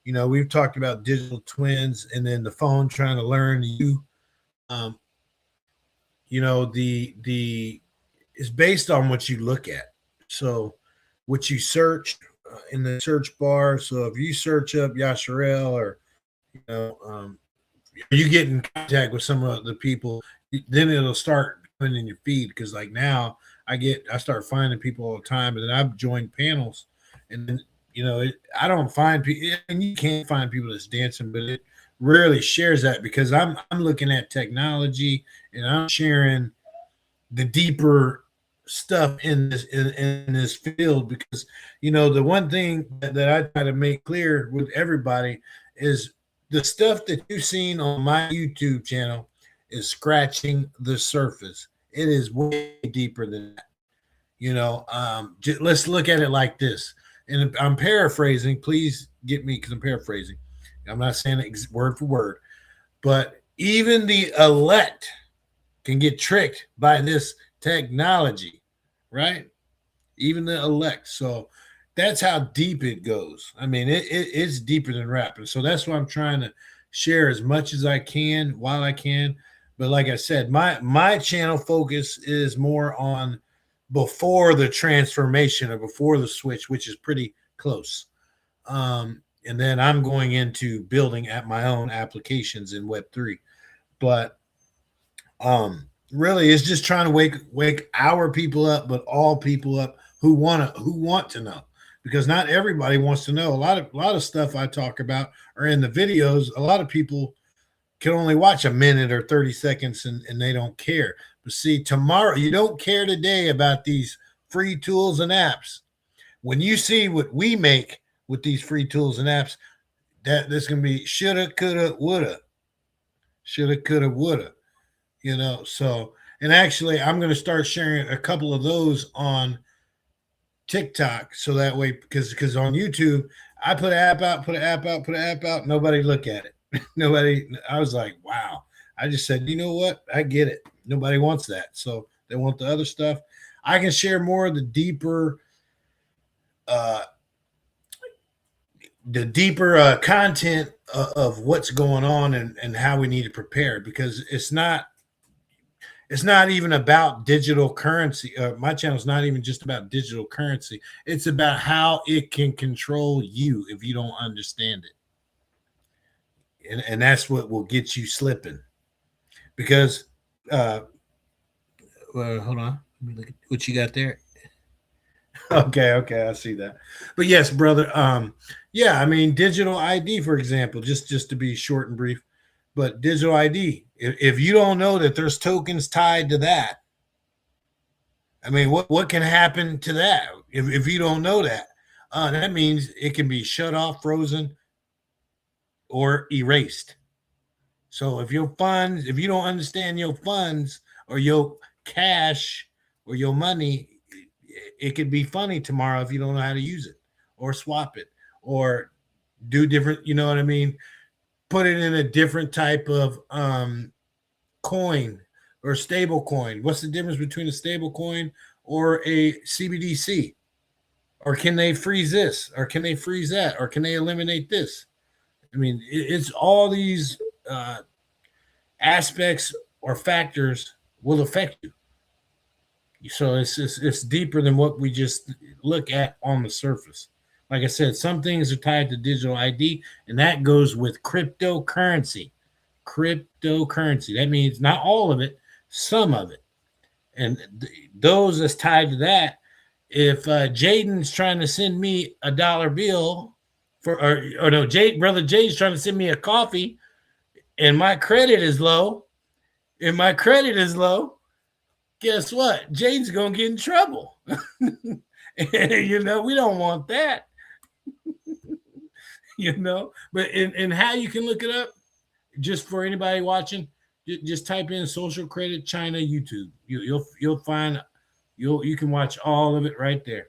we've talked about digital twins, and then the phone trying to learn you. It's based on what you look at. So what you search in the search bar. So if you search up Yasharel, or you get in contact with some of the people, then it'll start coming in your feed. Because like now I start finding people all the time, and then I've joined panels, and then I don't find people, and you can't find people that's dancing, but it rarely shares that because I'm looking at technology and I'm sharing the deeper stuff in this field because the one thing that I try to make clear with everybody is the stuff that you've seen on my YouTube channel is scratching the surface. It is way deeper than that. Let's look at it like this. And I'm paraphrasing. Please get me because I'm paraphrasing. I'm not saying it word for word, but even the elect can get tricked by this technology, right? Even the elect. So that's how deep it goes. I mean, it's deeper than rap. And so that's why I'm trying to share as much as I can while I can. But like I said, my channel focus is more on before the transformation or before the switch, which is pretty close. And then I'm going into building at my own applications in Web3. But really it's just trying to wake our people up, but all people up who want to know, because not everybody wants to know. A lot of stuff I talk about are in the videos. A lot of people can only watch a minute or 30 seconds and they don't care. But see, tomorrow, you don't care today about these free tools and apps. When you see what we make with these free tools and apps, that's going to be shoulda, coulda, woulda. Shoulda, coulda, woulda. So, and actually, I'm going to start sharing a couple of those on TikTok. So that way, because on YouTube, I put an app out, nobody look at it. Nobody, I was like, wow. I just said, you know what? I get it. Nobody wants that. So they want the other stuff. I can share more of the deeper content of what's going on and how we need to prepare, because it's not even about digital currency. My channel is not even just about digital currency. It's about how it can control you if you don't understand it. And that's what will get you slipping. Because, well, hold on. Let me look at what you got there. Okay, I see that. But yes, brother. Yeah, I mean, digital ID, for example, just to be short and brief. But digital ID, if you don't know that there's tokens tied to that, I mean, what can happen to that if you don't know that? That means it can be shut off, frozen, or erased. So if you don't understand your funds or your cash or your money, it could be funny tomorrow if you don't know how to use it or swap it or do different, you know what I mean? Put it in a different type of coin or stable coin. What's the difference between a stable coin or a CBDC? Or can they freeze this? Or can they freeze that? Or can they eliminate this? I mean, it's all these aspects or factors will affect you. So it's deeper than what we just look at on the surface. Like I said, some things are tied to digital ID, and that goes with cryptocurrency. Cryptocurrency. That means not all of it, some of it. And those that's tied to that, if Jaden's trying to send me a dollar bill brother Jaden's trying to send me a coffee, and my credit is low, guess what? Jaden's gonna get in trouble. We don't want that. But in how you can look it up, just for anybody watching, just type in social credit China YouTube. You'll find you can watch all of it right there.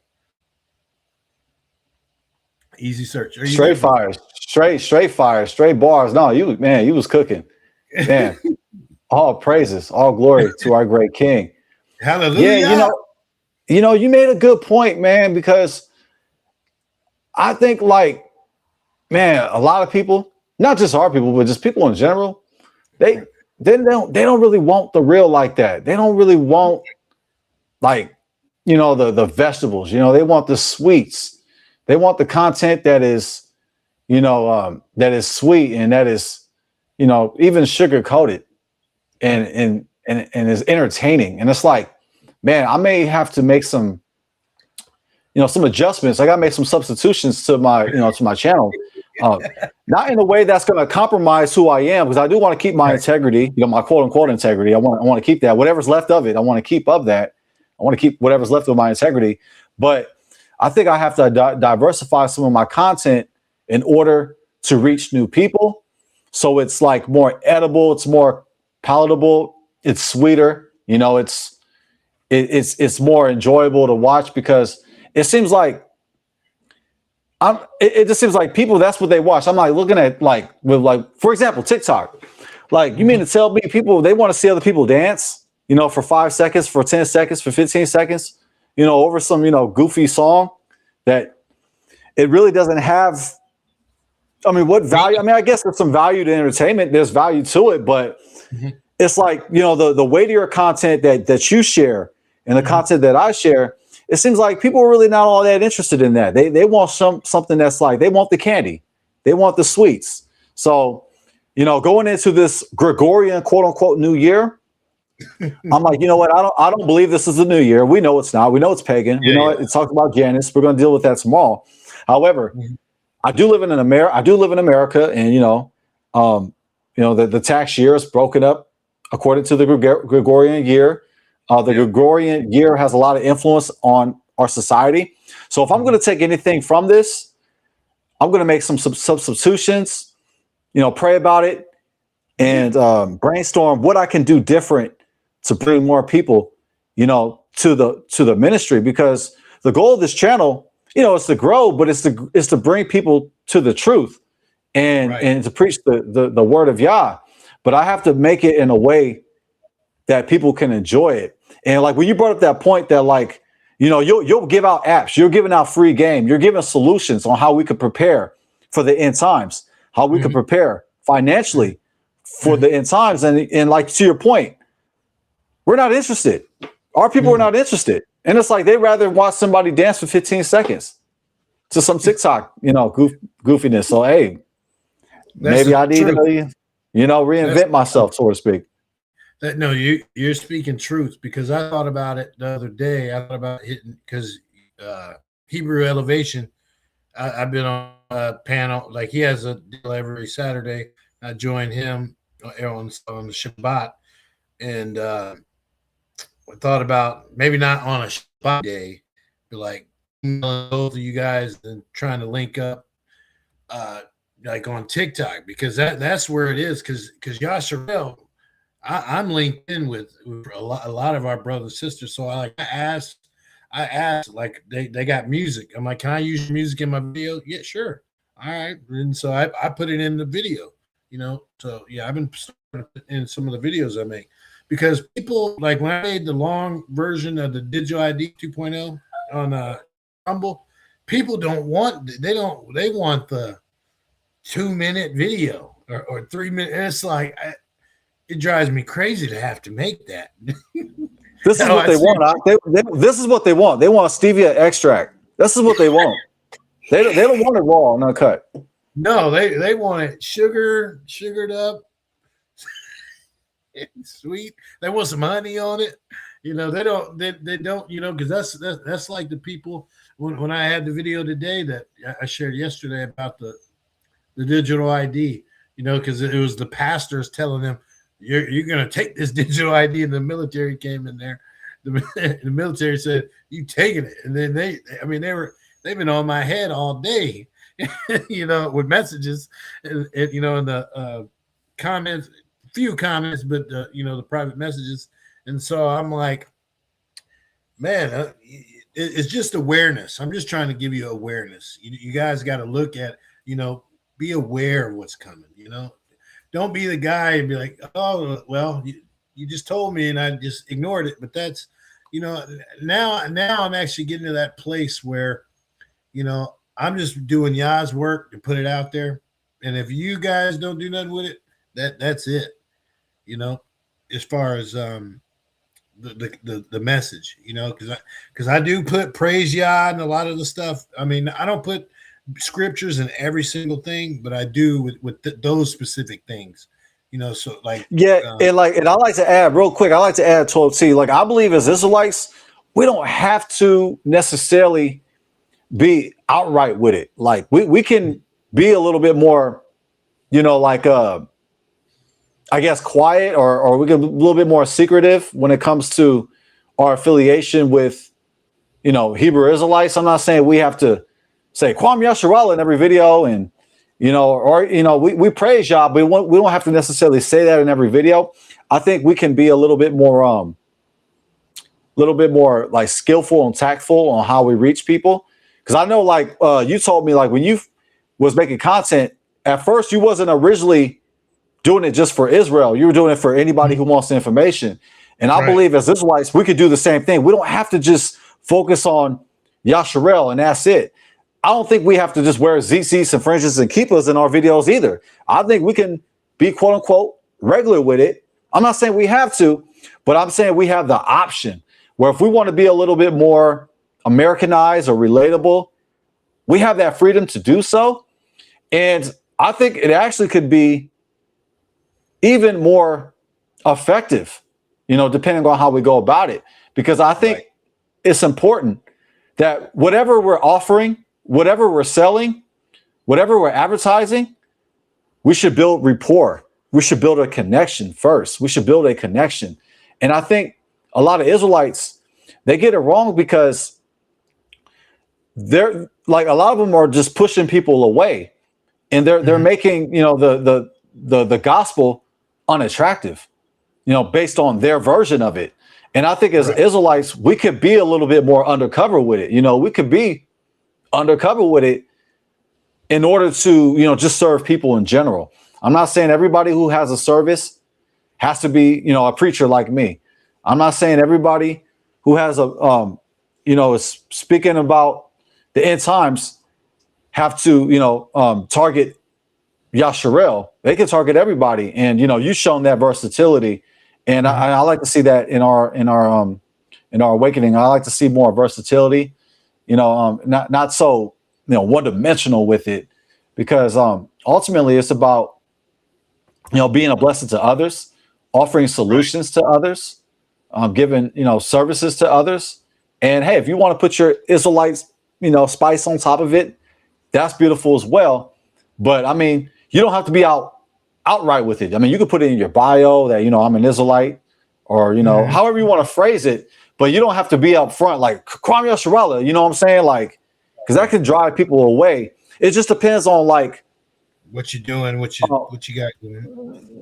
Easy search. Straight fires, straight fire, straight bars. No, you was cooking. Man, all praises, all glory to our great King. Hallelujah. Yeah, you made a good point, man, because I think, like, man, a lot of people, not just our people, but just people in general, they don't really want the real like that. They don't really want, like, the vegetables. They want the sweets. They want the content that is, that is sweet and that is, even sugar coated and is entertaining. And it's like, man, I may have to make some, some adjustments. I got to make some substitutions to my, to my channel. Not in a way that's going to compromise who I am, because I do want to keep my integrity, my quote unquote integrity. I want to keep that. Whatever's left of it, I want to keep of that. I want to keep whatever's left of my integrity. But I think I have to diversify some of my content in order to reach new people. So it's like more edible, it's more palatable, it's sweeter. It's more enjoyable to watch, because it seems like it just seems like people, that's what they watch. I'm like looking at for example, TikTok. Like, you mean to tell me people, they want to see other people dance, for 5 seconds, for 10 seconds, for 15 seconds, over some, goofy song that it really doesn't have. I mean, what value? I mean, I guess there's some value to entertainment. There's value to it, but it's like, the weightier content that you share and the content that I share, it seems like people are really not all that interested in that. They want something that's like, they want the candy, they want the sweets. So, going into this Gregorian quote unquote new year, I'm like, you know what? I don't believe this is the new year. We know it's not. We know it's pagan. It talks about Janus. We're going to deal with that tomorrow. However, I do live in America. And the tax year is broken up according to the Gregorian year. The Gregorian year has a lot of influence on our society. So if I'm going to take anything from this, I'm going to make some substitutions, pray about it, and brainstorm what I can do different to bring more people, to the ministry, because the goal of this channel, is to grow, but it's to bring people to the truth and to preach the word of Yah. But I have to make it in a way that people can enjoy it. And like when you brought up that point that like, you'll give out apps, you're giving out free game, you're giving solutions on how we could prepare for the end times, how we could prepare financially for the end times. And like, to your point, we're not interested. Our people are not interested. And it's like, they'd rather watch somebody dance for 15 seconds to some TikTok, goofiness. So, hey, maybe I need to, reinvent myself, so to speak. No, you're speaking truth, because I thought about it the other day. I thought about hitting, because Hebrew Elevation, I've been on a panel, like he has a deal every Saturday. I join him on the Shabbat, and I thought about maybe not on a Shabbat day, but like both of you guys and trying to link up like on TikTok, because that's where it is, because Yasharel, I'm linked in with a lot of our brothers and sisters. So I asked like they got music. I'm like, can I use your music in my video? Yeah, sure. All right. And so I put it in the video, so yeah, I've been in some of the videos I make, because people, like when I made the long version of the Digital ID 2.0 on Rumble, people they want the 2-minute video or 3 minutes. And it's like, it drives me crazy to have to make that. This is what they want. This is what they want. They want stevia extract. This is what they want. They don't want it raw and uncut. No, they want it sugared up, sweet. They want some honey on it. They don't, because that's like the people when I had the video today that I shared yesterday about the digital ID, because it was the pastors telling them, you're going to take this digital ID, and the military came in there. The military said, you taking it. And then they've been on my head all day, with messages and in the comments, few comments, but the private messages. And so I'm like, man, it's just awareness. I'm just trying to give you awareness. You guys got to look at, be aware of what's coming, Don't be the guy and be like, oh, well, you just told me and I just ignored it. But that's, now I'm actually getting to that place where, I'm just doing Yah's work to put it out there. And if you guys don't do nothing with it, that's it, as far as the message, because I do put praise Yah and a lot of the stuff. I mean, I don't put scriptures in every single thing, but I do with those specific things, So like, Yeah, and I like to add real quick. I like to add 12T. Like I believe as Israelites, we don't have to necessarily be outright with it. Like we can be a little bit more, like I guess quiet, or we can be a little bit more secretive when it comes to our affiliation with Hebrew Israelites. I'm not saying we have to say Kwam Yasharallah in every video, and we praise Yah, but we don't have to necessarily say that in every video. I think we can be a little bit more like skillful and tactful on how we reach people. Because I know, like you told me, like when you was making content at first, you wasn't originally doing it just for Israel. You were doing it for anybody who wants the information. And I believe as Israelites, we could do the same thing. We don't have to just focus on Yasharel and that's it. I don't think we have to just wear zits and fringes and kippas in our videos either. I think we can be quote unquote regular with it. I'm not saying we have to, but I'm saying we have the option where if we want to be a little bit more Americanized or relatable, we have that freedom to do so. And I think it actually could be even more effective, depending on how we go about it. Because I think it's important that whatever we're offering, whatever we're selling, whatever we're advertising, we should build rapport. We should build a connection first. We should build a connection. And I think a lot of Israelites, they get it wrong because they're like, a lot of them are just pushing people away, and they're making, the gospel unattractive, based on their version of it. And I think as Israelites, we could be a little bit more undercover with it. We could be undercover with it in order to, just serve people in general. I'm not saying everybody who has a service has to be, a preacher like me. I'm not saying everybody who has is speaking about the end times have to, target Yasharel. They can target everybody. And, you've shown that versatility. And I like to see that in our awakening. I like to see more versatility, not so, one-dimensional with it, because ultimately it's about, being a blessing to others, offering solutions to others, giving, services to others. And hey, if you want to put your Israelites, spice on top of it, that's beautiful as well. But I mean, you don't have to be outright with it. I mean, you could put it in your bio that, I'm an Israelite, or, however you want to phrase it, but you don't have to be up front like Kwam Yasharallah, you know what I'm saying? Like, because that can drive people away. It just depends on like what you're doing, what you got.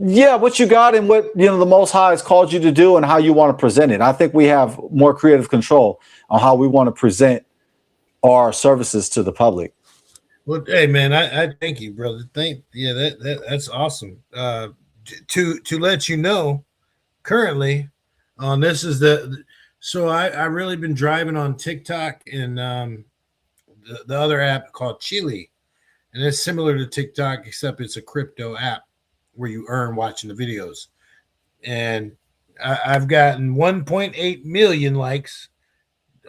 Yeah, what you got and what the Most High has called you to do and how you want to present it. I think we have more creative control on how we want to present our services to the public. Well, hey man, I thank you, brother. That's awesome. To let you know, currently, this is so I really been driving on TikTok and the other app called Chile, and it's similar to TikTok except it's a crypto app where you earn watching the videos. And I've gotten 1.8 million likes,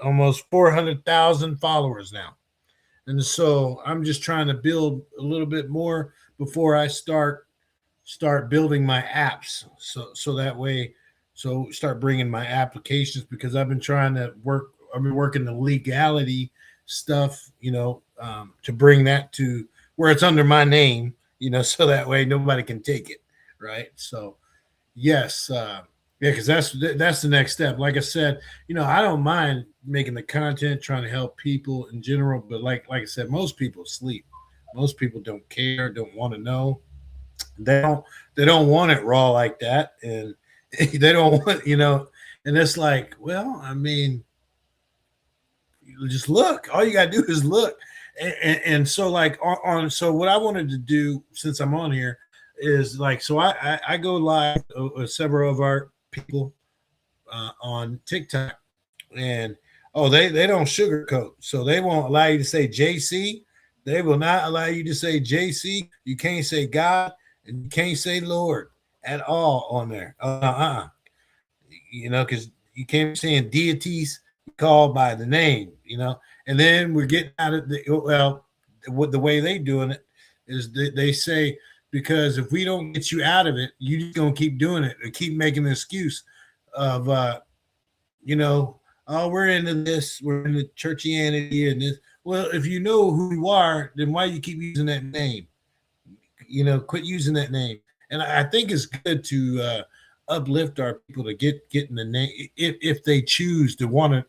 almost 400,000 followers now. And so I'm just trying to build a little bit more before I start building my apps. So that way, start bringing my applications, because I've been trying to work. I've been working the legality stuff, to bring that to where it's under my name, so that way nobody can take it. Right. So yes. Because that's the next step. Like I said, I don't mind making the content, trying to help people in general. But like I said, most people sleep. Most people don't care, don't want to know. They don't want it raw like that, and they don't want, And it's like, well, I mean, just look. All you gotta do is look. And so like so what I wanted to do since I'm on here is like, so I go live with several of our people on TikTok, and they don't sugarcoat, so they won't allow you to say JC. They will not allow you to say JC. You can't say God, and you can't say Lord at all on there. Because you can't be saying deities called by the name. And then we're getting out of the way they doing it is they say because if we don't get you out of it, you just gonna keep doing it and keep making an excuse of oh, we're into this, we're into churchianity and this. Well, if you know who you are, then why you keep using that name? Quit using that name. And I think it's good to uplift our people to get in the name if they choose to want to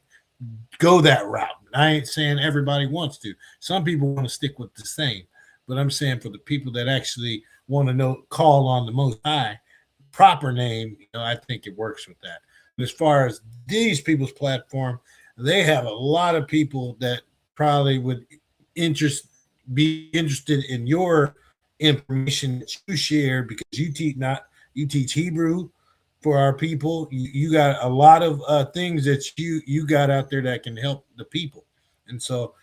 go that route. I ain't saying everybody wants to. Some people want to stick with the same, but I'm saying for the people that actually want to call on the Most High proper name, I think it works with that. But as far as these people's platform, they have a lot of people that probably would be interested in your information that you share, because you teach Hebrew for our people. You got a lot of things that you got out there that can help the people. And so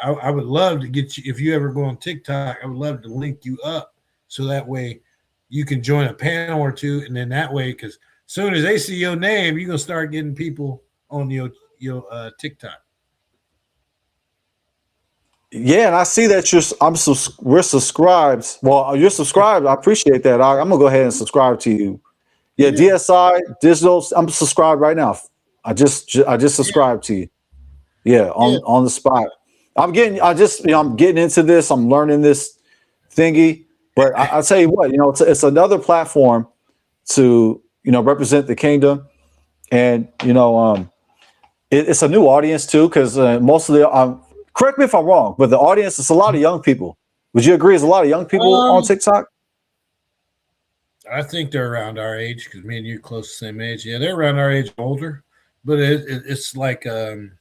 I would love to get you, if you ever go on TikTok, I would love to link you up so that way you can join a panel or two. And then that way, because as soon as they see your name, you're going to start getting people on your TikTok. Yeah, and I see that we're subscribed. Well, you're subscribed. I appreciate that. I'm gonna go ahead and subscribe to you. Yeah, DSI digital. I'm subscribed right now. I just subscribed to you. Yeah, on the spot. I'm getting into this. I'm learning this thingy. But I tell you what, it's another platform to represent the kingdom, and it's a new audience too, because most of the correct me if I'm wrong, but the audience is a lot of young people. Would you agree? It's a lot of young people on TikTok? I think they're around our age, because me and you are close to the same age. Yeah, they're around our age, older, but it's like but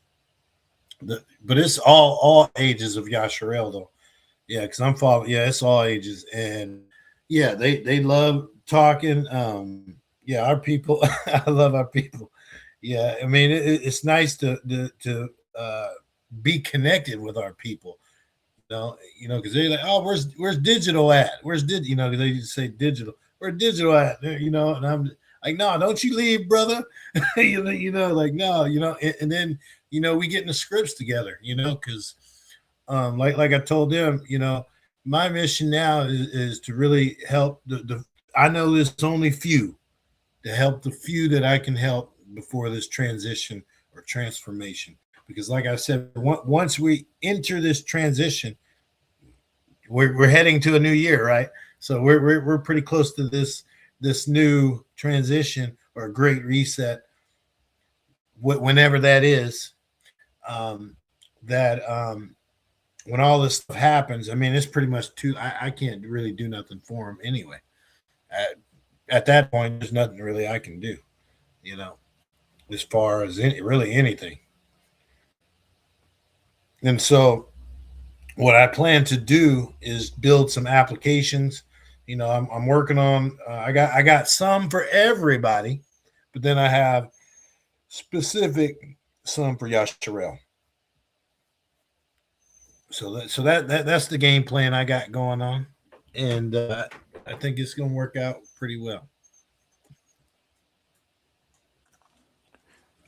it's all ages of Yasharel though. Yeah, because I'm following. Yeah, it's all ages, and yeah, they love talking. Our people. I love our people. Yeah, I mean it's nice to be connected with our people. Because they're like, oh, where's digital at? Where's they just say digital. Where's digital at? And I'm like, no, don't you leave, brother. Like no, and then we get in the scripts together, because like I told them, my mission now is to really help I know there's only few, to help the few that I can help before this transition or transformation. Because like I said, once we enter this transition, we're heading to a new year, right? So we're pretty close to this new transition or great reset, whenever that is. When all this stuff happens, I mean, it's pretty much I can't really do nothing for them anyway. At that point, there's nothing really I can do, as far as really anything. And so what I plan to do is build some applications. I'm working on, I got some for everybody, but then I have specific some for Yasharel. So that's the game plan I got going on. And I think it's going to work out pretty well.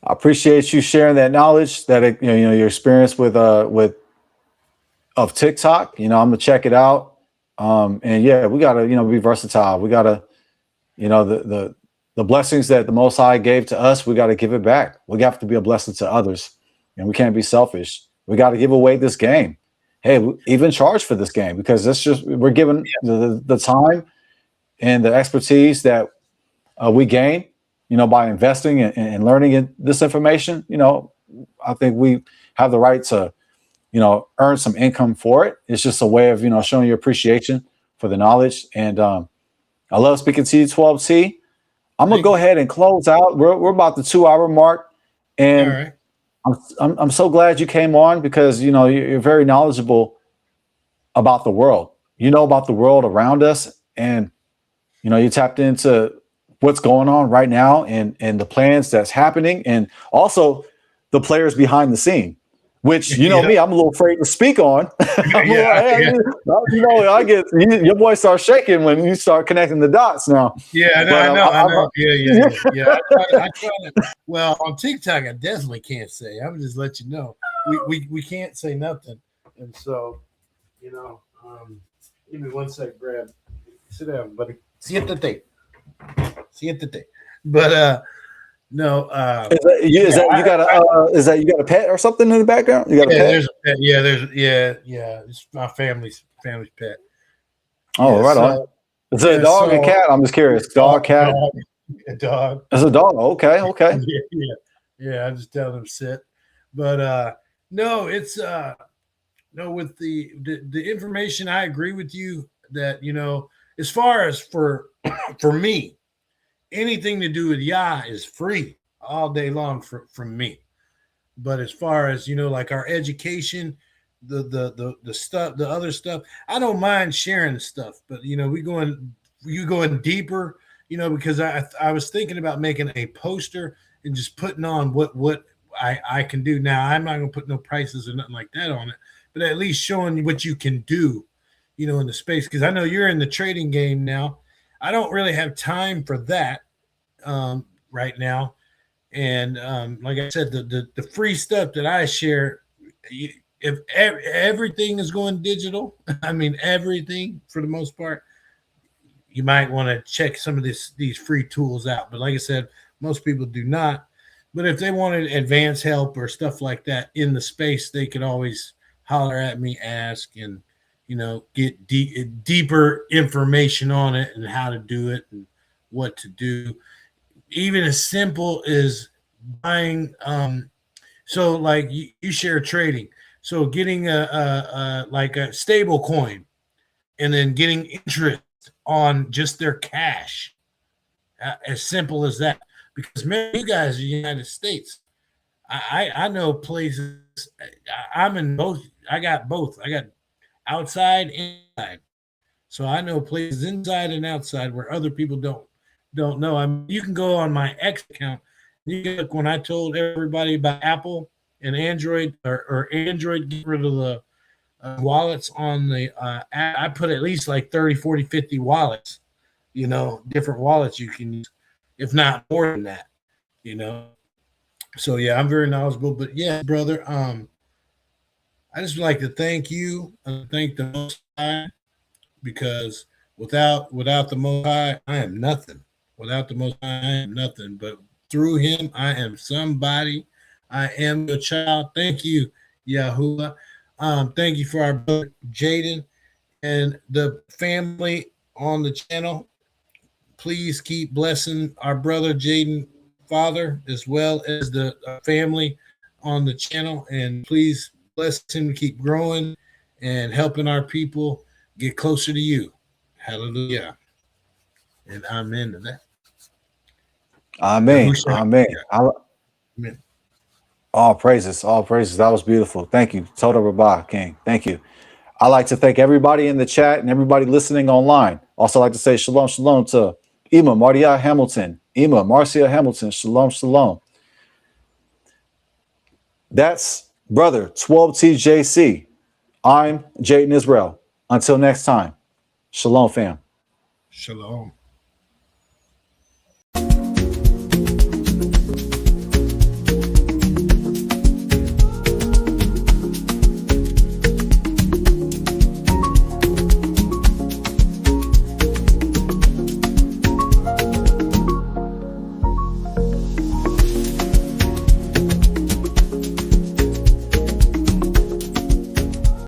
I appreciate you sharing that knowledge, that your experience with of TikTok. I'm gonna check it out. And yeah, we gotta be versatile. We gotta the blessings that the Most High gave to us, we gotta give it back. We have to be a blessing to others, and we can't be selfish. We got to give away this game. Hey, we even charge for this game, because we're given the time and the expertise that we gain, by investing and learning this information. I think we have the right to, earn some income for it. It's just a way of, showing your appreciation for the knowledge. And I love speaking to you, 12T. I'm going to go ahead and close out. We're about the 2-hour mark. And all right. I'm so glad you came on, because, you're very knowledgeable about the world. About the world around us. And, you tapped into what's going on right now and the plans that's happening, and also the players behind the scene, which me, I'm a little afraid to speak on. Your voice starts shaking when you start connecting the dots now. Yeah, I know. Yeah. I try to, well, on TikTok, I definitely can't say. I'm just let you know, we can't say nothing, and so give me one sec, Brad. Sit down, buddy. Siéntate. Siéntate. But no, is that you got a pet or something in the background? You got a pet? there's a pet. Yeah. It's my family's pet. Oh, Yeah, right so, on. Is it a dog or cat? I'm just curious. Dog, cat. A dog. It's a dog. Okay. Yeah. I just tell them sit. But no, it's no, with the information, I agree with you that, as far as for me, anything to do with Yah is free all day long from me. But as far as, like our education, the stuff, the other stuff, I don't mind sharing stuff, but you going deeper, because I was thinking about making a poster and just putting on what I can do. Now I'm not gonna put no prices or nothing like that on it, but at least showing what you can do, in the space, because I know you're in the trading game now. I don't really have time for that right now. And like I said, the free stuff that I share, if everything is going digital, I mean everything for the most part, you might want to check some of these free tools out. But like I said, most people do not. But if they wanted advanced help or stuff like that in the space, they could always holler at me, ask, and get deeper information on it and how to do it and what to do. Even as simple as buying. So like you share trading. So getting a stable coin and then getting interest on just their cash. As simple as that. Because man, you guys are the United States. I know places. I'm in both. I got both. I got outside and inside. So I know places inside and outside where other people don't know. I mean, you can go on my X account. You can look when I told everybody about Apple and Android or Android, get rid of the wallets on the I put at least like 30, 40, 50 wallets, different wallets you can use, if not more than that, So yeah, I'm very knowledgeable. But yeah, brother, I just would like to thank you and thank the Most High, because without the Most High, I am nothing. Without the Most High, I am nothing. But through Him, I am somebody. I am your child. Thank you, Yahuah. Thank you for our brother Jaden and the family on the channel. Please keep blessing our brother Jaden, father, as well as the family on the channel, and please bless him to keep growing and helping our people get closer to you. Hallelujah. And amen to that. Amen. Yahusha. Amen. Amen. All praises. All praises. That was beautiful. Thank you. Toda Rabbah, King. Thank you. I'd like to thank everybody in the chat and everybody listening online. Also like to say shalom, shalom to Ima Marcia Hamilton. Ima Marcia Hamilton. Shalom, shalom. That's brother 12TJC. I'm Jaden Israel. Until next time. Shalom, fam. Shalom.